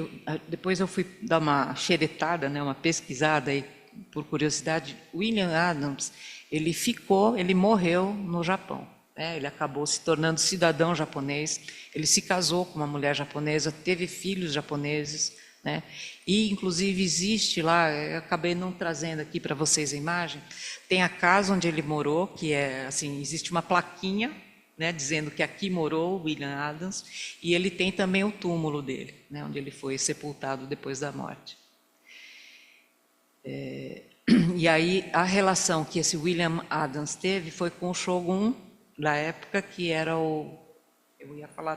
Speaker 4: depois eu fui dar uma xeretada, né, uma pesquisada aí, por curiosidade, William Adams, ele morreu no Japão, né, ele acabou se tornando cidadão japonês, ele se casou com uma mulher japonesa, teve filhos japoneses, né, e inclusive existe lá, eu acabei não trazendo aqui para vocês a imagem, tem a casa onde ele morou, que é assim, existe uma plaquinha, né, dizendo que aqui morou William Adams, e ele tem também o túmulo dele, né, onde ele foi sepultado depois da morte. E aí a relação que esse William Adams teve foi com o shogun da época, que era eu ia falar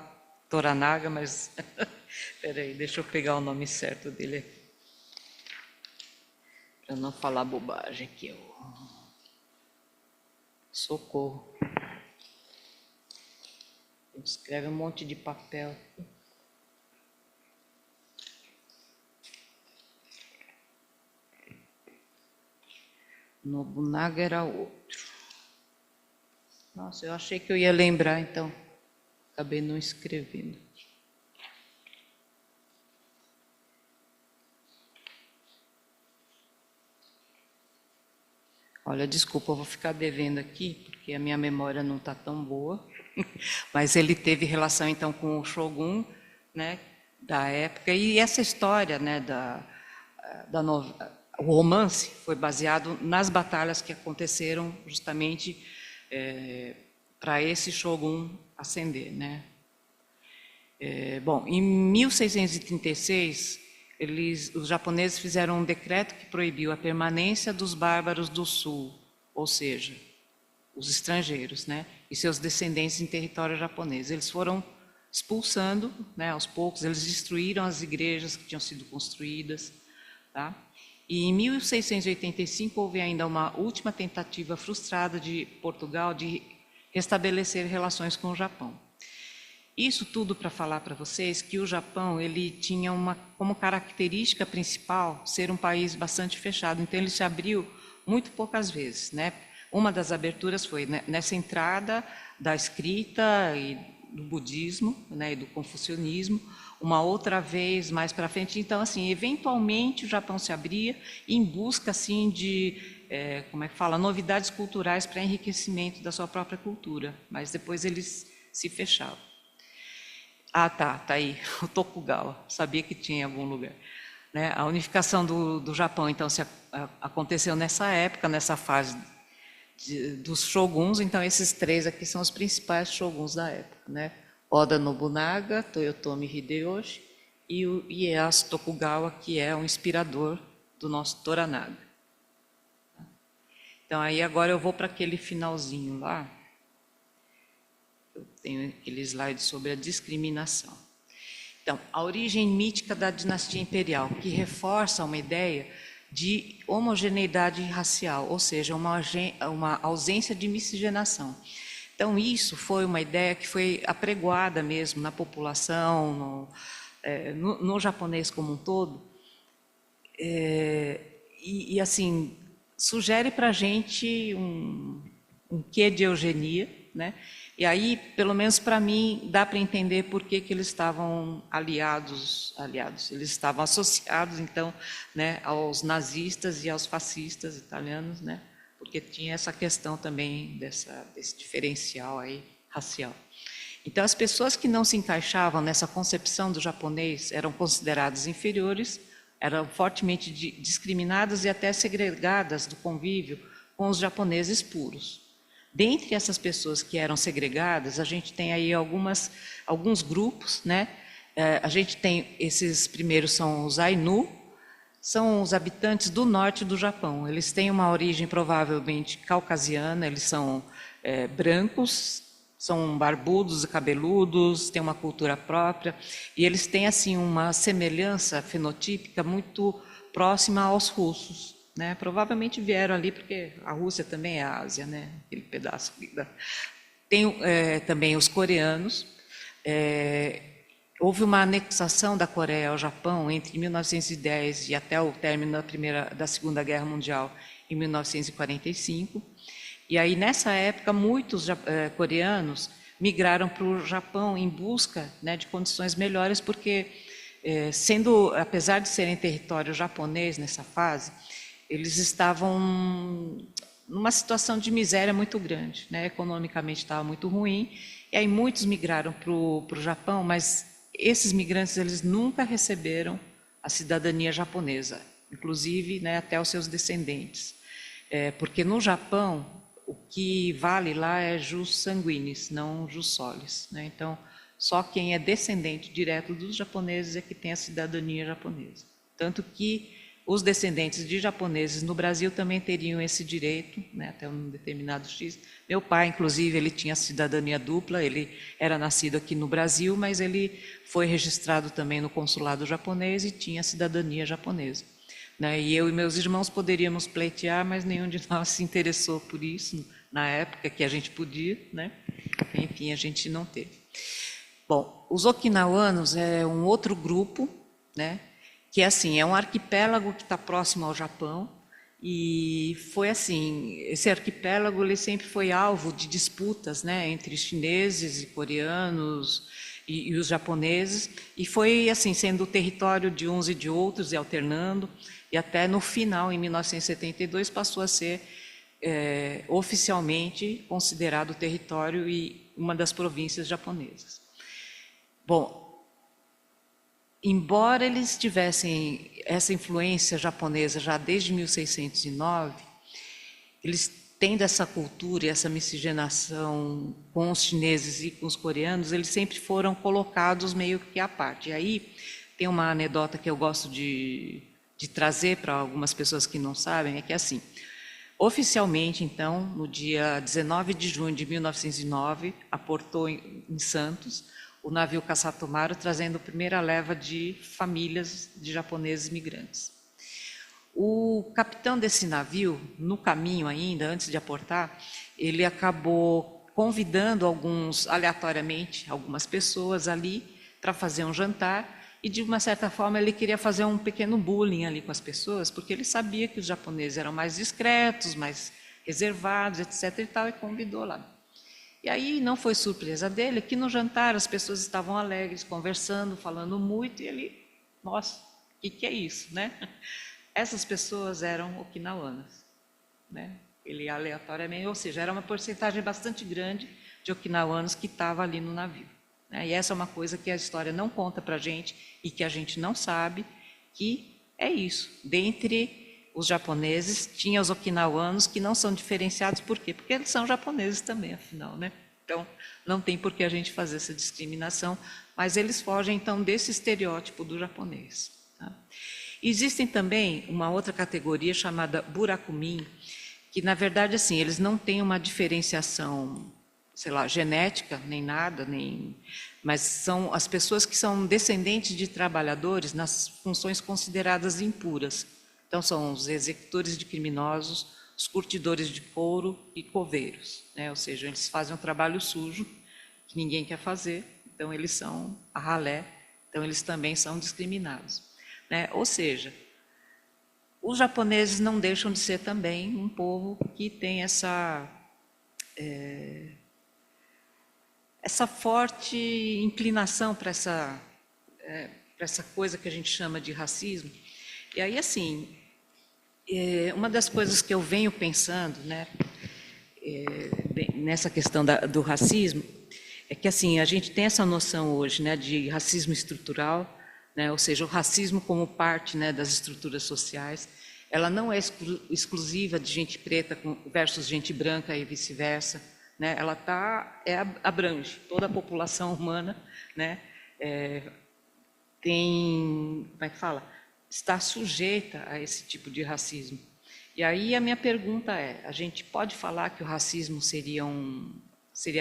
Speaker 4: Toranaga, mas peraí, deixa eu pegar o nome certo dele aqui, para não falar bobagem aqui. Socorro. Escreve um monte de papel. Nobunaga era outro. Nossa, eu achei que eu ia lembrar, então acabei não escrevendo. Olha, desculpa, eu vou ficar devendo aqui, porque a minha memória não está tão boa. Mas ele teve relação, então, com o shogun, né, da época. E essa história, né, o romance foi baseado nas batalhas que aconteceram justamente para esse shogun ascender, né. Bom, em 1636, os japoneses fizeram um decreto que proibiu a permanência dos bárbaros do sul, ou seja, os estrangeiros, né, e seus descendentes em território japonês. Eles foram expulsando, né, aos poucos, eles destruíram as igrejas que tinham sido construídas, tá? E em 1685 houve ainda uma última tentativa frustrada de Portugal de restabelecer relações com o Japão. Isso tudo para falar para vocês que o Japão, ele tinha como característica principal ser um país bastante fechado, então ele se abriu muito poucas vezes, né? Uma das aberturas foi nessa entrada da escrita e do budismo, né, e do confucionismo, uma outra vez mais para frente. Então, assim, eventualmente o Japão se abria em busca, assim, de, como é que fala, novidades culturais para enriquecimento da sua própria cultura, mas depois eles se fechavam. Ah, tá aí, o Tokugawa, sabia que tinha em algum lugar. Né? A unificação do Japão, então, aconteceu nessa época, nessa fase dos shoguns. Então esses três aqui são os principais shoguns da época, né? Oda Nobunaga, Toyotomi Hideyoshi e o Ieyasu Tokugawa, que é um inspirador do nosso Toranaga. Então aí agora eu vou para aquele finalzinho lá. Eu tenho aquele slide sobre a discriminação. Então, a origem mítica da dinastia imperial, que reforça uma ideia de homogeneidade racial, ou seja, uma ausência de miscigenação. Então, isso foi uma ideia que foi apregoada mesmo na população, no japonês como um todo, e assim, sugere para a gente um quê de eugenia, né? E aí, pelo menos para mim, dá para entender por que eles estavam aliados, eles estavam associados, então, né, aos nazistas e aos fascistas italianos, né, porque tinha essa questão também desse diferencial aí racial. Então, as pessoas que não se encaixavam nessa concepção do japonês eram consideradas inferiores, eram fortemente discriminadas e até segregadas do convívio com os japoneses puros. Dentre essas pessoas que eram segregadas, a gente tem aí alguns grupos, né? A gente tem, esses primeiros são os Ainu, são os habitantes do norte do Japão. Eles têm uma origem provavelmente caucasiana, eles são brancos, são barbudos e cabeludos, têm uma cultura própria, e eles têm assim uma semelhança fenotípica muito próxima aos russos. Né? Provavelmente vieram ali porque a Rússia também é a Ásia, né? Aquele pedaço. Tem também os coreanos. Houve uma anexação da Coreia ao Japão entre 1910 e até o término da Segunda Guerra Mundial, em 1945. E aí, nessa época, muitos coreanos migraram para o Japão em busca, né, de condições melhores, porque, apesar de serem território japonês nessa fase, eles estavam numa situação de miséria muito grande, né? Economicamente estava muito ruim, e aí muitos migraram para o Japão, mas esses migrantes eles nunca receberam a cidadania japonesa, inclusive, né, até os seus descendentes. Porque no Japão, o que vale lá é jus sanguinis, não jus solis, né? Então, só quem é descendente direto dos japoneses é que tem a cidadania japonesa. Tanto que os descendentes de japoneses no Brasil também teriam esse direito, né, até um determinado X. Meu pai, inclusive, ele tinha cidadania dupla, ele era nascido aqui no Brasil, mas ele foi registrado também no consulado japonês e tinha cidadania japonesa, né? E eu e meus irmãos poderíamos pleitear, mas nenhum de nós se interessou por isso, na época que a gente podia, né? Enfim, a gente não teve. Bom, os okinawanos é um outro grupo, né? Que é assim, é um arquipélago que está próximo ao Japão, e foi assim, esse arquipélago ele sempre foi alvo de disputas, né, entre chineses e coreanos e os japoneses, e foi assim, sendo o território de uns e de outros, e alternando, e até no final, em 1972, passou a ser oficialmente considerado território e uma das províncias japonesas. Bom, embora eles tivessem essa influência japonesa já desde 1609, eles tendo essa cultura e essa miscigenação com os chineses e com os coreanos, eles sempre foram colocados meio que à parte. E aí tem uma anedota que eu gosto de trazer para algumas pessoas que não sabem, é que assim, oficialmente, então, no dia 19 de junho de 1909, aportou em Santos o navio Kasatomaru, trazendo a primeira leva de famílias de japoneses migrantes. O capitão desse navio, no caminho ainda, antes de aportar, ele acabou convidando aleatoriamente, algumas pessoas ali para fazer um jantar, e de uma certa forma ele queria fazer um pequeno bullying ali com as pessoas, porque ele sabia que os japoneses eram mais discretos, mais reservados, etc. e tal, e convidou lá. E aí não foi surpresa dele que no jantar as pessoas estavam alegres, conversando, falando muito, e ele, nossa, o que é isso, né? Essas pessoas eram okinawanas, né? Ele aleatoriamente, ou seja, era uma porcentagem bastante grande de okinawanos que estava ali no navio, né? E essa é uma coisa que a história não conta para a gente e que a gente não sabe, que é isso. Dentre os japoneses, tinha os okinawanos que não são diferenciados, por quê? Porque eles são japoneses também, afinal, né? Então, não tem por que a gente fazer essa discriminação, mas eles fogem, então, desse estereótipo do japonês, tá? Existem também uma outra categoria chamada burakumin, que, na verdade, assim, eles não têm uma diferenciação, sei lá, genética, nem nada, mas são as pessoas que são descendentes de trabalhadores nas funções consideradas impuras. Então, são os executores de criminosos, os curtidores de couro e coveiros, né? Ou seja, eles fazem um trabalho sujo que ninguém quer fazer, então eles são a ralé, então eles também são discriminados, né? Ou seja, os japoneses não deixam de ser também um povo que tem essa forte inclinação para essa coisa que a gente chama de racismo. E aí, assim, uma das coisas que eu venho pensando, né, nessa questão do racismo, é que assim, a gente tem essa noção hoje, né, de racismo estrutural, né, ou seja, o racismo como parte, né, das estruturas sociais. Ela não é exclusiva de gente preta versus gente branca e vice-versa, né? Ela abrange toda a população humana, né? Como é que fala? Está sujeita a esse tipo de racismo. E aí a minha pergunta é, a gente pode falar que o racismo seria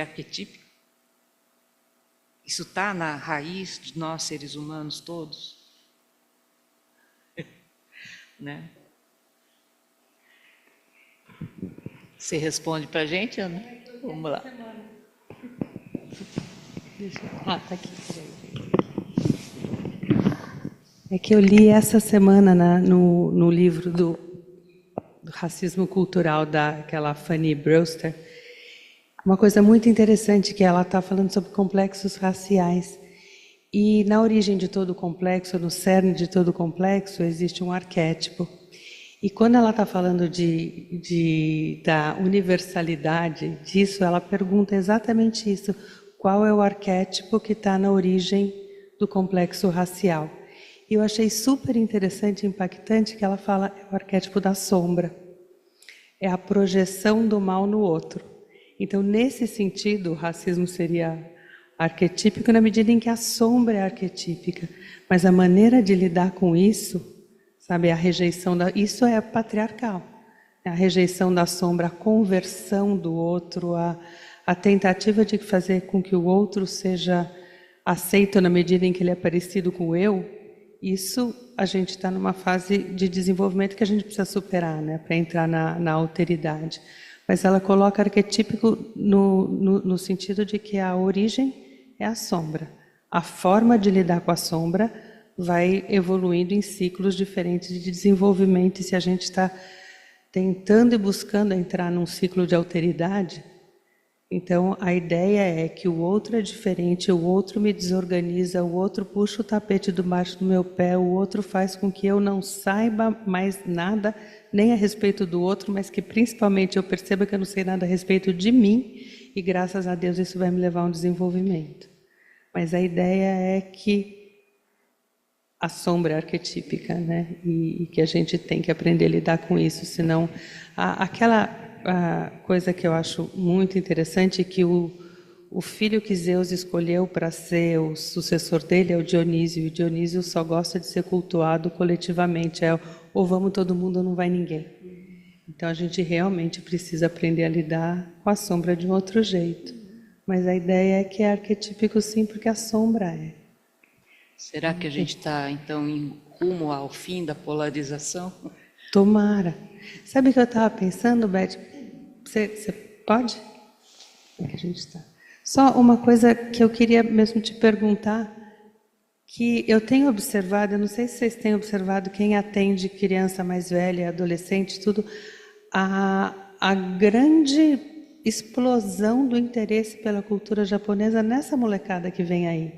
Speaker 4: arquetípico? Isso está na raiz de nós, seres humanos todos? Né? Você responde para a gente, Ana? Vamos lá.
Speaker 3: Tá aqui. É que eu li essa semana no livro do racismo cultural daquela Fanny Brewster, uma coisa muito interessante que ela está falando sobre complexos raciais. E na origem de todo complexo, no cerne de todo complexo, existe um arquétipo. E quando ela está falando da universalidade disso, ela pergunta exatamente isso. Qual é o arquétipo que está na origem do complexo racial? E eu achei super interessante e impactante que ela fala é o arquétipo da sombra. É a projeção do mal no outro. Então, nesse sentido, o racismo seria arquetípico na medida em que a sombra é arquetípica. Mas a maneira de lidar com isso, sabe, a rejeição isso é patriarcal. A rejeição da sombra, a conversão do outro, a tentativa de fazer com que o outro seja aceito na medida em que ele é parecido com o eu, isso a gente está numa fase de desenvolvimento que a gente precisa superar, né, para entrar na alteridade. Mas ela coloca arquetípico no sentido de que a origem é a sombra. A forma de lidar com a sombra vai evoluindo em ciclos diferentes de desenvolvimento. E se a gente está tentando e buscando entrar num ciclo de alteridade, então a ideia é que o outro é diferente, o outro me desorganiza, o outro puxa o tapete debaixo do meu pé, o outro faz com que eu não saiba mais nada, nem a respeito do outro, mas que principalmente eu perceba que eu não sei nada a respeito de mim, e graças a Deus isso vai me levar a um desenvolvimento. Mas a ideia é que a sombra é arquetípica, né? E que a gente tem que aprender a lidar com isso, senão aquela coisa que eu acho muito interessante é que o filho que Zeus escolheu para ser o sucessor dele é o Dionísio, e o Dionísio só gosta de ser cultuado coletivamente, ou vamos todo mundo ou não vai ninguém. Então a gente realmente precisa aprender a lidar com a sombra de um outro jeito. Mas a ideia é que é arquetípico sim, porque a sombra é.
Speaker 4: Será que a gente está, então, em rumo ao fim da polarização?
Speaker 3: Tomara. Sabe o que eu estava pensando, Beth? Você pode? É que a gente está. Só uma coisa que eu queria mesmo te perguntar, que eu tenho observado, eu não sei se vocês têm observado, quem atende criança mais velha, adolescente, tudo, a grande explosão do interesse pela cultura japonesa nessa molecada que vem aí.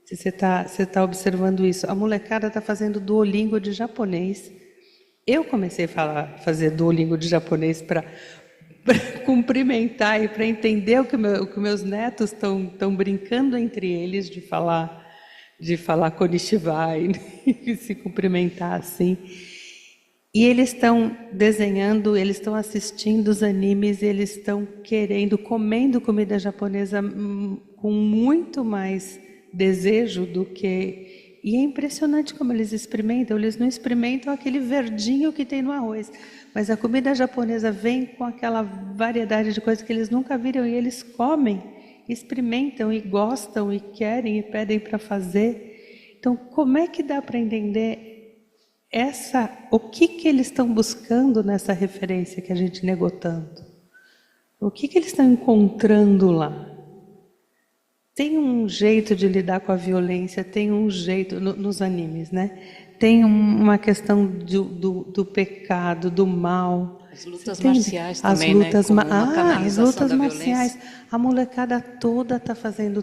Speaker 3: Se você tá observando isso, a molecada está fazendo Duolingo de japonês. Eu comecei a fazer Duolingo de japonês para cumprimentar e para entender o que meus netos estão brincando entre eles de falar konnichiwa e se cumprimentar assim. E eles estão desenhando, eles estão assistindo os animes, eles estão comendo comida japonesa com muito mais desejo do que... E é impressionante como eles experimentam. Eles não experimentam aquele verdinho que tem no arroz, mas a comida japonesa vem com aquela variedade de coisas que eles nunca viram e eles comem, experimentam e gostam e querem e pedem para fazer. Então, como é que dá para entender o que eles estão buscando nessa referência que a gente negou tanto? O que eles estão encontrando lá? Tem um jeito de lidar com a violência, tem um jeito, nos animes, né? Tem uma questão do pecado, do mal.
Speaker 4: As lutas marciais também,
Speaker 3: né?
Speaker 4: As
Speaker 3: lutas marciais. A molecada toda está fazendo.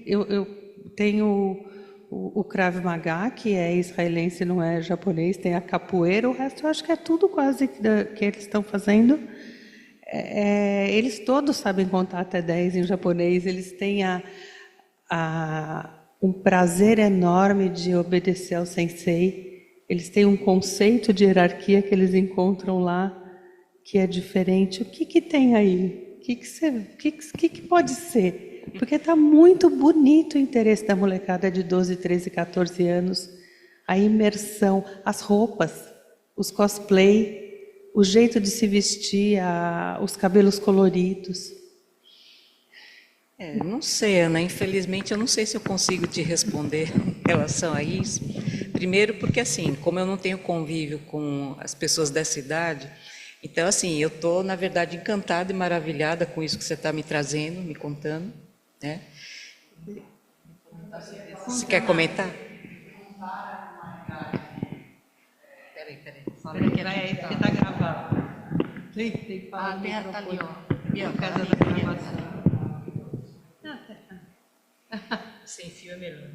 Speaker 3: Eu tenho o Krav Maga, que é israelense, não é japonês, tem a capoeira, o resto eu acho que é tudo quase que eles estão fazendo. Eles todos sabem contar até 10 em japonês, eles têm um prazer enorme de obedecer ao sensei, eles têm um conceito de hierarquia que eles encontram lá, que é diferente. O que tem aí? O que pode ser? Porque está muito bonito o interesse da molecada de 12, 13, 14 anos, a imersão, as roupas, os cosplay, o jeito de se vestir, os cabelos coloridos.
Speaker 4: Não sei, Ana, infelizmente eu não sei se eu consigo te responder em relação a isso. Primeiro porque, assim, como eu não tenho convívio com as pessoas dessa idade, então, assim, eu estou, na verdade, encantada e maravilhada com isso que você está me trazendo, me contando, né? Você quer comentar?
Speaker 2: Peraí, que está gravado.
Speaker 3: Tem que falar no
Speaker 4: tá
Speaker 3: microfone.
Speaker 4: ali, ó.
Speaker 3: Por causa da gravação.
Speaker 4: Sem fio é melhor.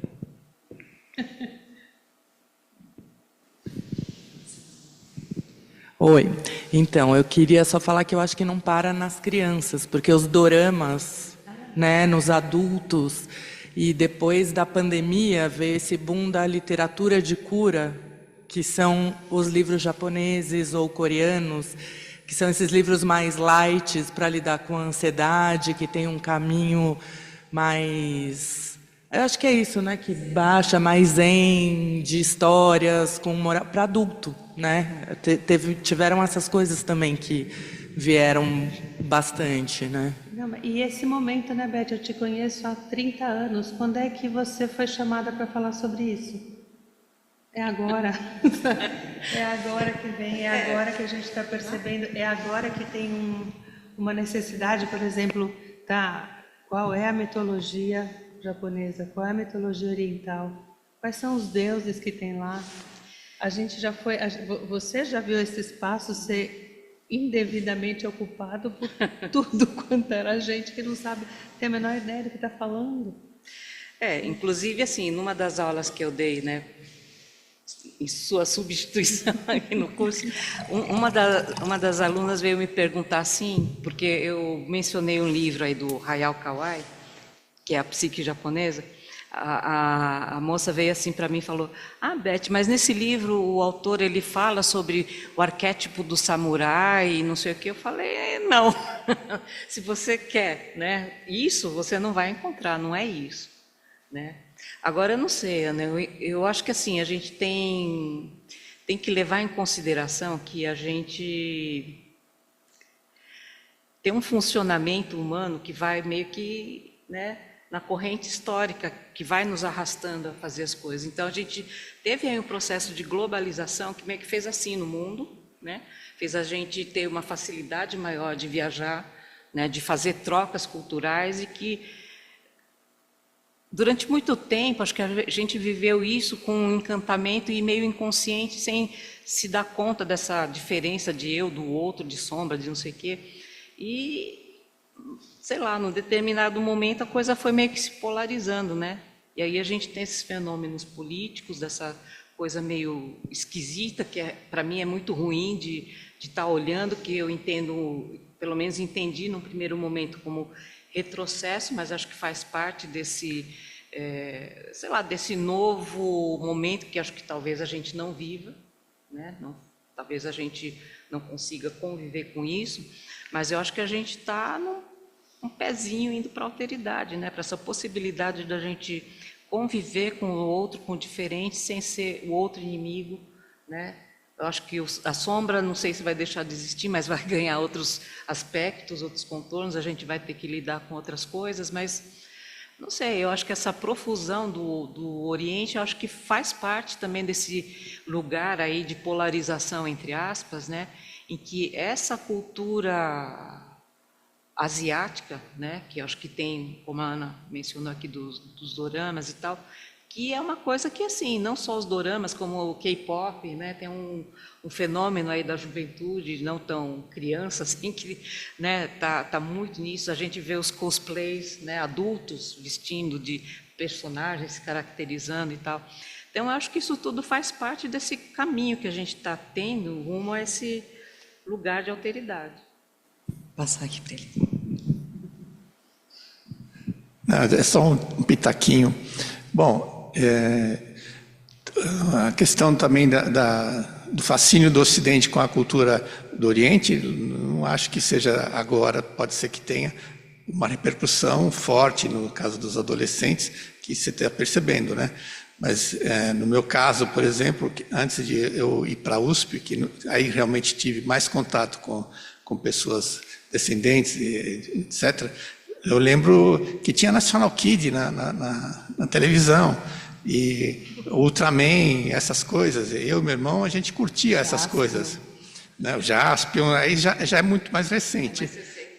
Speaker 5: Oi, então, eu queria só falar que eu acho que não para nas crianças, porque os doramas, né, nos adultos, e depois da pandemia veio esse boom da literatura de cura, que são os livros japoneses ou coreanos, que são esses livros mais light para lidar com a ansiedade, que tem um caminho mais... Eu acho que é isso, né? Que baixa, mais zen, de histórias com moral para adulto, né? Tiveram essas coisas também que vieram bastante, né?
Speaker 3: Não, e esse momento, né, Beth? Eu te conheço há 30 anos. Quando é que você foi chamada para falar sobre isso? É agora. É agora que vem, é agora que a gente está percebendo, é agora que tem uma necessidade, por exemplo, tá? Qual é a mitologia japonesa? Qual é a mitologia oriental? Quais são os deuses que tem lá? A gente já foi, você já viu esse espaço ser indevidamente ocupado por tudo quanto era gente que não sabe, tem a menor ideia do que está falando?
Speaker 4: Inclusive, assim, numa das aulas que eu dei, né, em sua substituição aqui no curso, uma das alunas veio me perguntar assim, porque eu mencionei um livro aí do Hayao Kawai, que é a psique japonesa. A moça veio assim para mim e falou: Beth, mas nesse livro o autor ele fala sobre o arquétipo do samurai e não sei o que. Eu falei: não, se você quer, né, isso você não vai encontrar, não é isso, né? Agora eu não sei, Ana, eu acho que assim a gente tem que levar em consideração que a gente tem um funcionamento humano que vai meio que, né, na corrente histórica que vai nos arrastando a fazer as coisas. Então a gente teve aí um processo de globalização que meio que fez assim no mundo, né? Fez a gente ter uma facilidade maior de viajar, né, de fazer trocas culturais, e que durante muito tempo acho que a gente viveu isso com um encantamento e meio inconsciente, sem se dar conta dessa diferença de eu, do outro, de sombra, de não sei o quê. E sei lá, num determinado momento a coisa foi meio que se polarizando, né? E aí a gente tem esses fenômenos políticos, dessa coisa meio esquisita, que para mim é muito ruim de estar olhando, que eu entendo, pelo menos entendi num primeiro momento como retrocesso, mas acho que faz parte desse, sei lá, desse novo momento que acho que talvez a gente não viva, né? Talvez a gente não consiga conviver com isso, mas eu acho que a gente está um pezinho indo para a alteridade, né? Para essa possibilidade da gente conviver com o outro, com o diferente, sem ser o outro inimigo, né? Eu acho que a sombra, não sei se vai deixar de existir, mas vai ganhar outros aspectos, outros contornos, a gente vai ter que lidar com outras coisas, mas não sei, eu acho que essa profusão do Oriente, eu acho que faz parte também desse lugar aí de polarização, entre aspas, né? Em que essa cultura asiática, né, que eu acho que tem, como a Ana mencionou aqui, dos doramas e tal, que é uma coisa que, assim, não só os doramas, como o K-pop, né, tem um fenômeno aí da juventude, não tão criança, assim, que, né, tá muito nisso. A gente vê os cosplays, né, adultos vestindo de personagens, se caracterizando e tal. Então, eu acho que isso tudo faz parte desse caminho que a gente está tendo rumo a esse lugar de alteridade.
Speaker 5: Passar aqui para ele.
Speaker 6: É só um pitaquinho. Bom, a questão também do fascínio do Ocidente com a cultura do Oriente, não acho que seja agora, pode ser que tenha uma repercussão forte no caso dos adolescentes, que você está percebendo, né? Mas no meu caso, por exemplo, antes de eu ir para a USP, que aí realmente tive mais contato com pessoas descendentes, etc., eu lembro que tinha National Kid na televisão, e Ultraman, essas coisas. Eu e meu irmão, a gente curtia essas coisas. Né? O Jaspion, aí já é muito mais recente.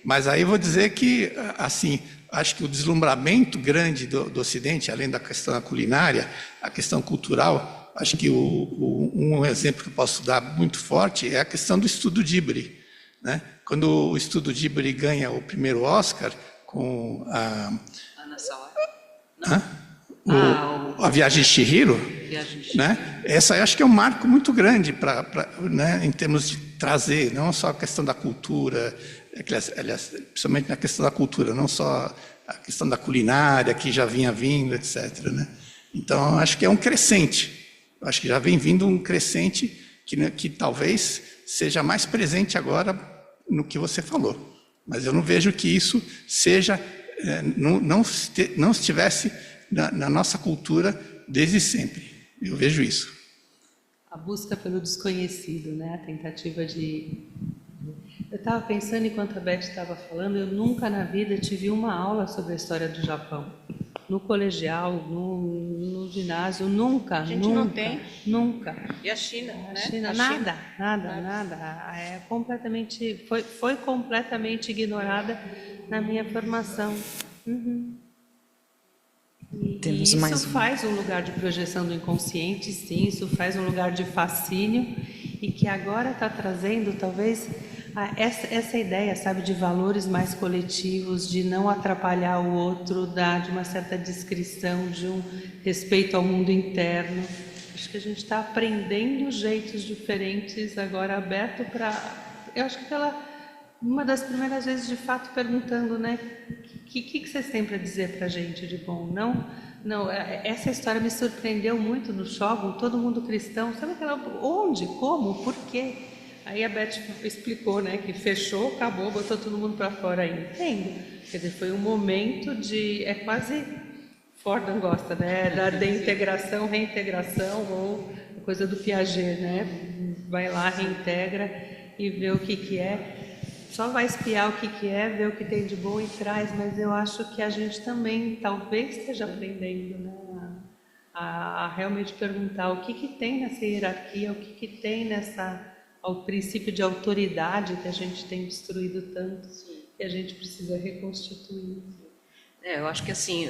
Speaker 6: Mas aí vou dizer que, assim, acho que o deslumbramento grande do Ocidente, além da questão culinária, a questão cultural, acho que um exemplo que eu posso dar muito forte é a questão do estudo Ghibli, né? Quando o Estúdio Ghibli ganha o primeiro Oscar com
Speaker 4: Ana Sawara.
Speaker 6: A Viagem de Chihiro,
Speaker 4: Viagem de Chihiro.
Speaker 6: né? Essa eu acho que é um marco muito grande né, em termos de trazer não só a questão da cultura, aliás, principalmente na questão da cultura, não só a questão da culinária que já vinha vindo, etc. Né? Então, acho que é um crescente. Acho que já vem vindo um crescente que talvez seja mais presente agora no que você falou. Mas eu não vejo que isso seja, não estivesse na nossa cultura desde sempre. Eu vejo isso.
Speaker 3: A busca pelo desconhecido, né? A tentativa de... Eu estava pensando, enquanto a Beth estava falando, eu nunca na vida tive uma aula sobre a história do Japão. No colegial, no ginásio, nunca.
Speaker 4: A gente não tem.
Speaker 3: Nunca.
Speaker 4: E a China, né?
Speaker 3: China, nada. É completamente, foi completamente ignorada na minha formação.
Speaker 7: Temos
Speaker 3: isso
Speaker 7: mais um.
Speaker 3: faz um lugar de projeção do inconsciente, sim, isso faz um lugar de fascínio e que agora está trazendo, talvez, essa ideia, sabe, de valores mais coletivos, de não atrapalhar o outro, de uma certa discrição, de um respeito ao mundo interno. Acho que a gente está aprendendo jeitos diferentes agora, aberto para... Eu acho que uma das primeiras vezes, de fato, perguntando, né, o que vocês têm para dizer para a gente de bom? Não, essa história me surpreendeu muito no Shogun, todo mundo cristão, sabe aquela, onde, como, por quê? Aí a Beth explicou, né, que fechou, acabou, botou todo mundo para fora aí. Entendo. Quer dizer, foi um momento de, é quase, Fordham gosta, né, da integração, reintegração, ou a coisa do Piaget, né, vai lá, reintegra e vê o que é. Só vai espiar o que é, ver o que tem de bom e traz, mas eu acho que a gente também talvez esteja aprendendo, né, a realmente perguntar o que tem nessa hierarquia, o que tem ao princípio de autoridade que a gente tem destruído tanto, que a gente precisa reconstituir.
Speaker 4: Eu acho que assim,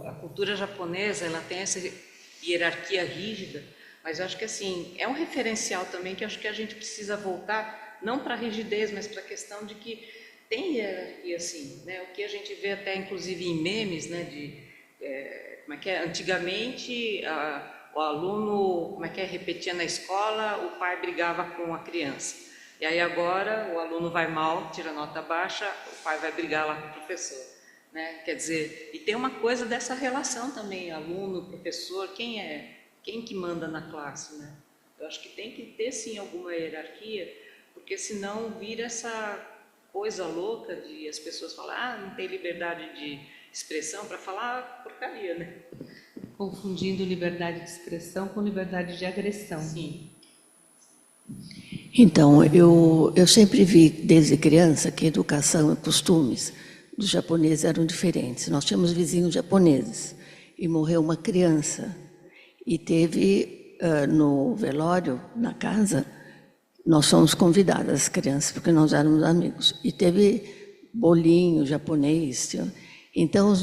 Speaker 4: a cultura japonesa, ela tem essa hierarquia rígida, mas eu acho que assim, é um referencial também que eu acho que a gente precisa voltar, não para a rigidez, mas para a questão de que tem hierarquia, assim, né? O que a gente vê até, inclusive, em memes, né? Como é que é? Antigamente, o aluno, repetia na escola, o pai brigava com a criança. E aí agora, o aluno vai mal, tira nota baixa, o pai vai brigar lá com o professor, né? Quer dizer, e tem uma coisa dessa relação também, aluno, professor, quem que manda na classe, né? Eu acho que tem que ter, sim, alguma hierarquia, porque senão vira essa coisa louca de as pessoas falar, não tem liberdade de expressão para falar porcaria, né?
Speaker 3: Confundindo liberdade de expressão com liberdade de agressão.
Speaker 4: Sim.
Speaker 7: Então, eu sempre vi, desde criança, que educação e costumes dos japoneses eram diferentes. Nós tínhamos vizinhos japoneses e morreu uma criança e teve no velório, na casa, nós fomos convidadas, as crianças, porque nós éramos amigos. E teve bolinho japonês. Então,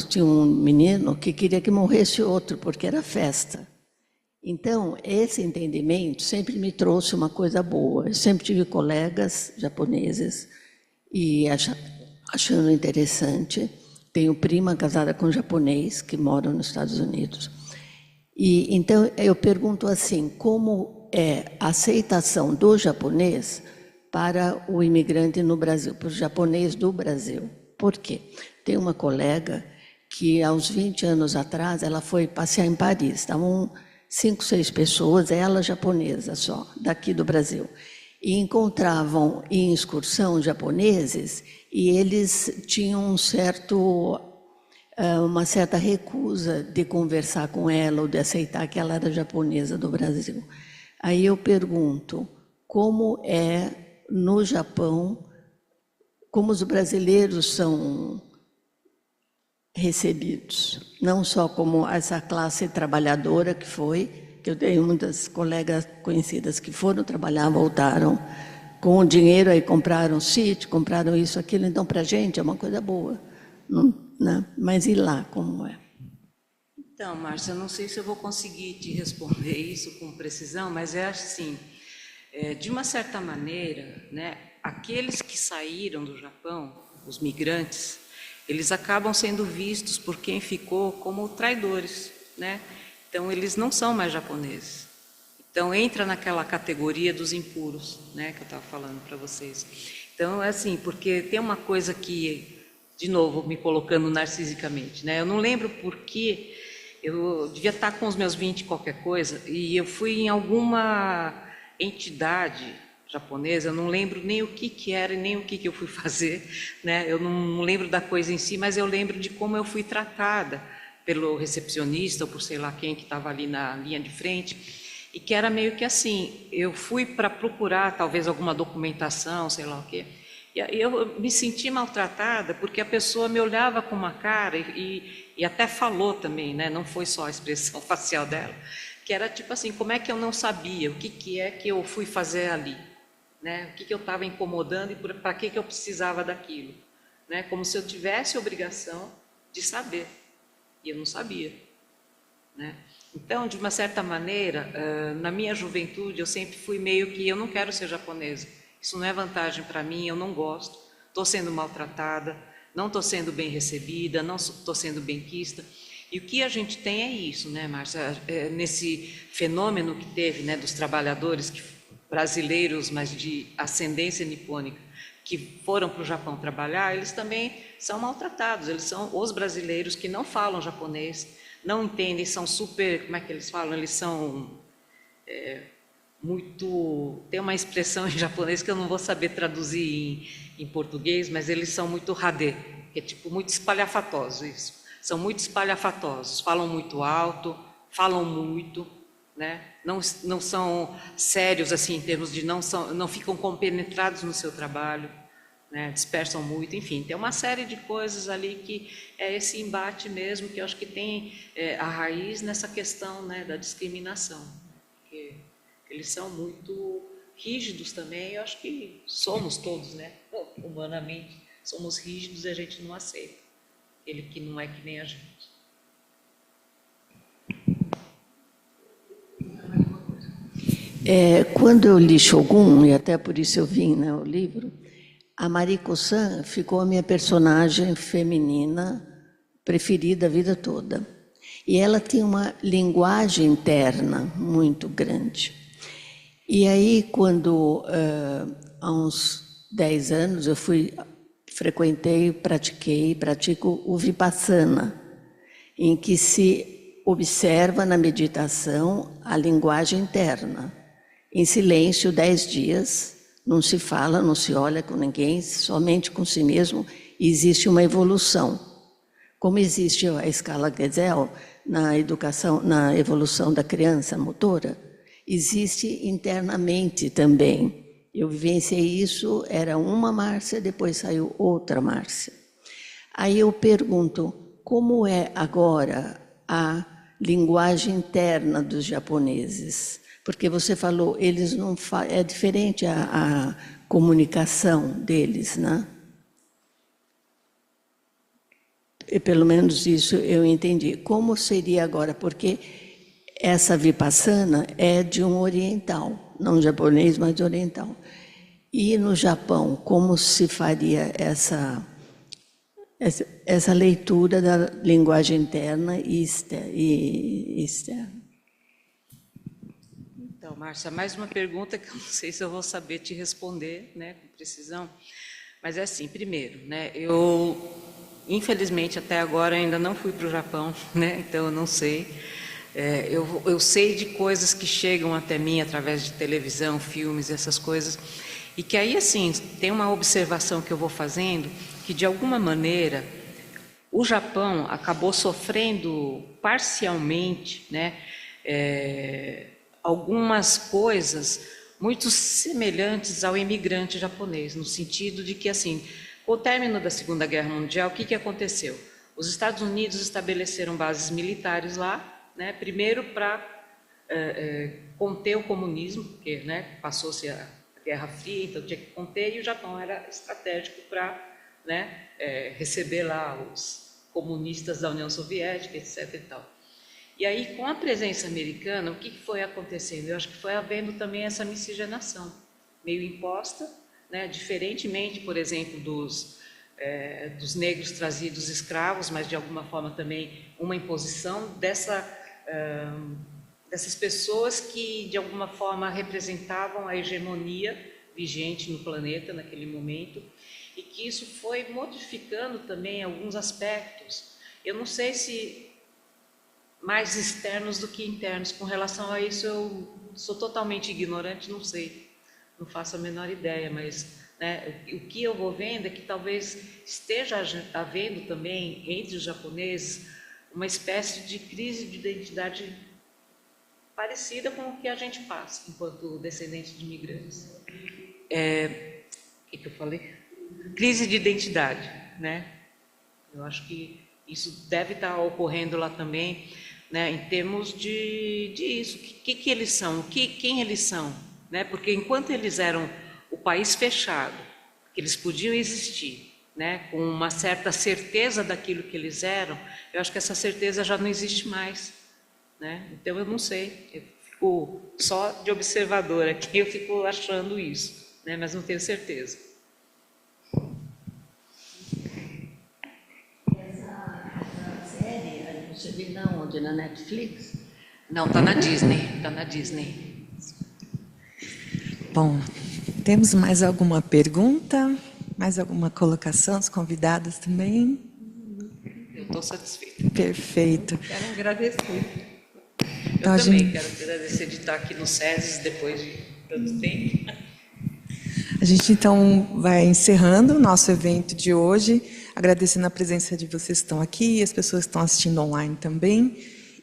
Speaker 7: tinha um menino que queria que morresse outro, porque era festa. Então, esse entendimento sempre me trouxe uma coisa boa. Eu sempre tive colegas japoneses e achando interessante. Tenho prima casada com um japonês que mora nos Estados Unidos. E então, eu pergunto assim, como é a aceitação do japonês para o imigrante no Brasil, para o japonês do Brasil. Por quê? Tem uma colega que, aos 20 anos atrás, ela foi passear em Paris. Estavam 5, 6 pessoas, ela japonesa só, daqui do Brasil. E encontravam em excursão japoneses e eles tinham uma certa recusa de conversar com ela ou de aceitar que ela era japonesa do Brasil. Aí eu pergunto, como é no Japão, como os brasileiros são recebidos? Não só como essa classe trabalhadora que eu tenho muitas colegas conhecidas que foram trabalhar, voltaram com o dinheiro, aí compraram sítio, compraram isso, aquilo, então para a gente é uma coisa boa. Né? Mas e lá, como é?
Speaker 4: Então, Márcia, eu não sei se eu vou conseguir te responder isso com precisão, mas é assim, de uma certa maneira, né, aqueles que saíram do Japão, os migrantes, eles acabam sendo vistos por quem ficou como traidores, né? Então, eles não são mais japoneses. Então, entra naquela categoria dos impuros, né, que eu estava falando para vocês. Então, é assim, porque tem uma coisa que, de novo, me colocando narcisicamente, né? Eu não lembro por que eu devia estar com os meus 20 qualquer coisa, e eu fui em alguma entidade japonesa, eu não lembro nem o que era e nem o que eu fui fazer, né? Eu não lembro da coisa em si, mas eu lembro de como eu fui tratada pelo recepcionista ou por sei lá quem que estava ali na linha de frente, e que era meio que assim, eu fui para procurar talvez alguma documentação, sei lá o quê, e aí eu me senti maltratada porque a pessoa me olhava com uma cara e até falou também, né? Não foi só a expressão facial dela, que era tipo assim, como é que eu não sabia, o que é que eu fui fazer ali, né? O que eu estava incomodando e para que eu precisava daquilo, né? Como se eu tivesse obrigação de saber, e eu não sabia, né? Então, de uma certa maneira, na minha juventude, eu sempre fui meio que, eu não quero ser japonesa, isso não é vantagem para mim, eu não gosto, estou sendo maltratada, não estou sendo bem recebida, não estou sendo benquista. E o que a gente tem é isso, né, Márcia? Nesse fenômeno que teve, né, dos trabalhadores brasileiros, mas de ascendência nipônica, que foram para o Japão trabalhar, eles também são maltratados, eles são os brasileiros que não falam japonês, não entendem, são super, como é que eles falam? Eles são muito... Tem uma expressão em japonês que eu não vou saber traduzir em português, mas eles são muito hade, que é tipo muito espalhafatoso isso. São muito espalhafatosos, falam muito alto, falam muito, né? Não são sérios assim em termos de não ficam compenetrados no seu trabalho, né? Dispersam muito, enfim, tem uma série de coisas ali que é esse embate mesmo que eu acho que tem a raiz nessa questão, né, da discriminação, porque eles são muito rígidos também. Eu acho que somos todos, né, humanamente somos rígidos e a gente não aceita ele que não é que nem a gente.
Speaker 7: Quando eu li Shogun, e até por isso eu vim, né, o livro, a Mariko-san ficou a minha personagem feminina preferida a vida toda. E ela tinha uma linguagem interna muito grande. E aí, quando, há uns 10 anos, eu frequentei, pratico o Vipassana, em que se observa na meditação a linguagem interna. Em silêncio, 10 dias, não se fala, não se olha com ninguém, somente com si mesmo, e existe uma evolução. Como existe a escala Gesell na educação, na evolução da criança motora, existe internamente também. Eu vivenciei isso, era uma Márcia, depois saiu outra Márcia. Aí eu pergunto, como é agora a linguagem interna dos japoneses? Porque você falou, eles não é diferente a comunicação deles, né? E pelo menos isso eu entendi. Como seria agora? Porque essa Vipassana é de um oriental, não japonês, mas de oriental. E no Japão, como se faria essa leitura da linguagem interna e externa?
Speaker 4: Então, Márcia, mais uma pergunta que eu não sei se eu vou saber te responder, né, com precisão. Mas é assim, primeiro, né, eu, infelizmente, até agora ainda não fui para o Japão, né, então eu não sei. Eu sei de coisas que chegam até mim através de televisão, filmes, essas coisas, e que aí, assim, tem uma observação que eu vou fazendo, que de alguma maneira o Japão acabou sofrendo parcialmente, né, algumas coisas muito semelhantes ao imigrante japonês, no sentido de que, assim, com o término da Segunda Guerra Mundial, o que aconteceu? Os Estados Unidos estabeleceram bases militares lá, né, primeiro para conter o comunismo, porque, né, passou-se a Guerra Fria, então tinha que conter, e o Japão era estratégico para, né, receber lá os comunistas da União Soviética, etc. e tal. E aí, com a presença americana, o que foi acontecendo? Eu acho que foi havendo também essa miscigenação, meio imposta, né? Diferentemente, por exemplo, dos negros trazidos escravos, mas de alguma forma também uma imposição dessas pessoas que de alguma forma representavam a hegemonia vigente no planeta naquele momento, e que isso foi modificando também alguns aspectos. Eu não sei se mais externos do que internos. Com relação a isso, eu sou totalmente ignorante, não sei, não faço a menor ideia, mas né, o que eu vou vendo é que talvez esteja havendo também, entre os japoneses, uma espécie de crise de identidade parecida com o que a gente passa, enquanto descendente de imigrantes. O que eu falei? Crise de identidade, né? Eu acho que isso deve estar ocorrendo lá também, né, em termos de isso, que eles são, quem eles são, né? Porque enquanto eles eram o país fechado, que eles podiam existir, né, com uma certa certeza daquilo que eles eram, eu acho que essa certeza já não existe mais, né? Então eu não sei, eu fico só de observadora aqui, eu fico achando isso, né, mas não tenho certeza.
Speaker 7: Você viu na onde? Na Netflix?
Speaker 4: Não, está na Disney, está na Disney.
Speaker 8: Bom, temos mais alguma pergunta? Mais alguma colocação dos convidados também?
Speaker 4: Eu estou satisfeita.
Speaker 8: Perfeito.
Speaker 3: Quero agradecer.
Speaker 8: Então,
Speaker 4: Eu também quero agradecer de estar aqui no SESI depois de tanto tempo.
Speaker 8: A gente, então, vai encerrando o nosso evento de hoje, agradecendo a presença de vocês que estão aqui, as pessoas que estão assistindo online também,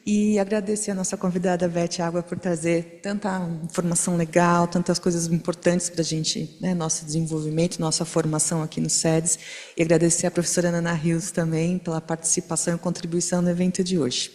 Speaker 8: e agradecer a nossa convidada, Beth Água, por trazer tanta informação legal, tantas coisas importantes para a gente, né, nosso desenvolvimento, nossa formação aqui no SEDES, e agradecer a professora Ana Rios também pela participação e contribuição no evento de hoje.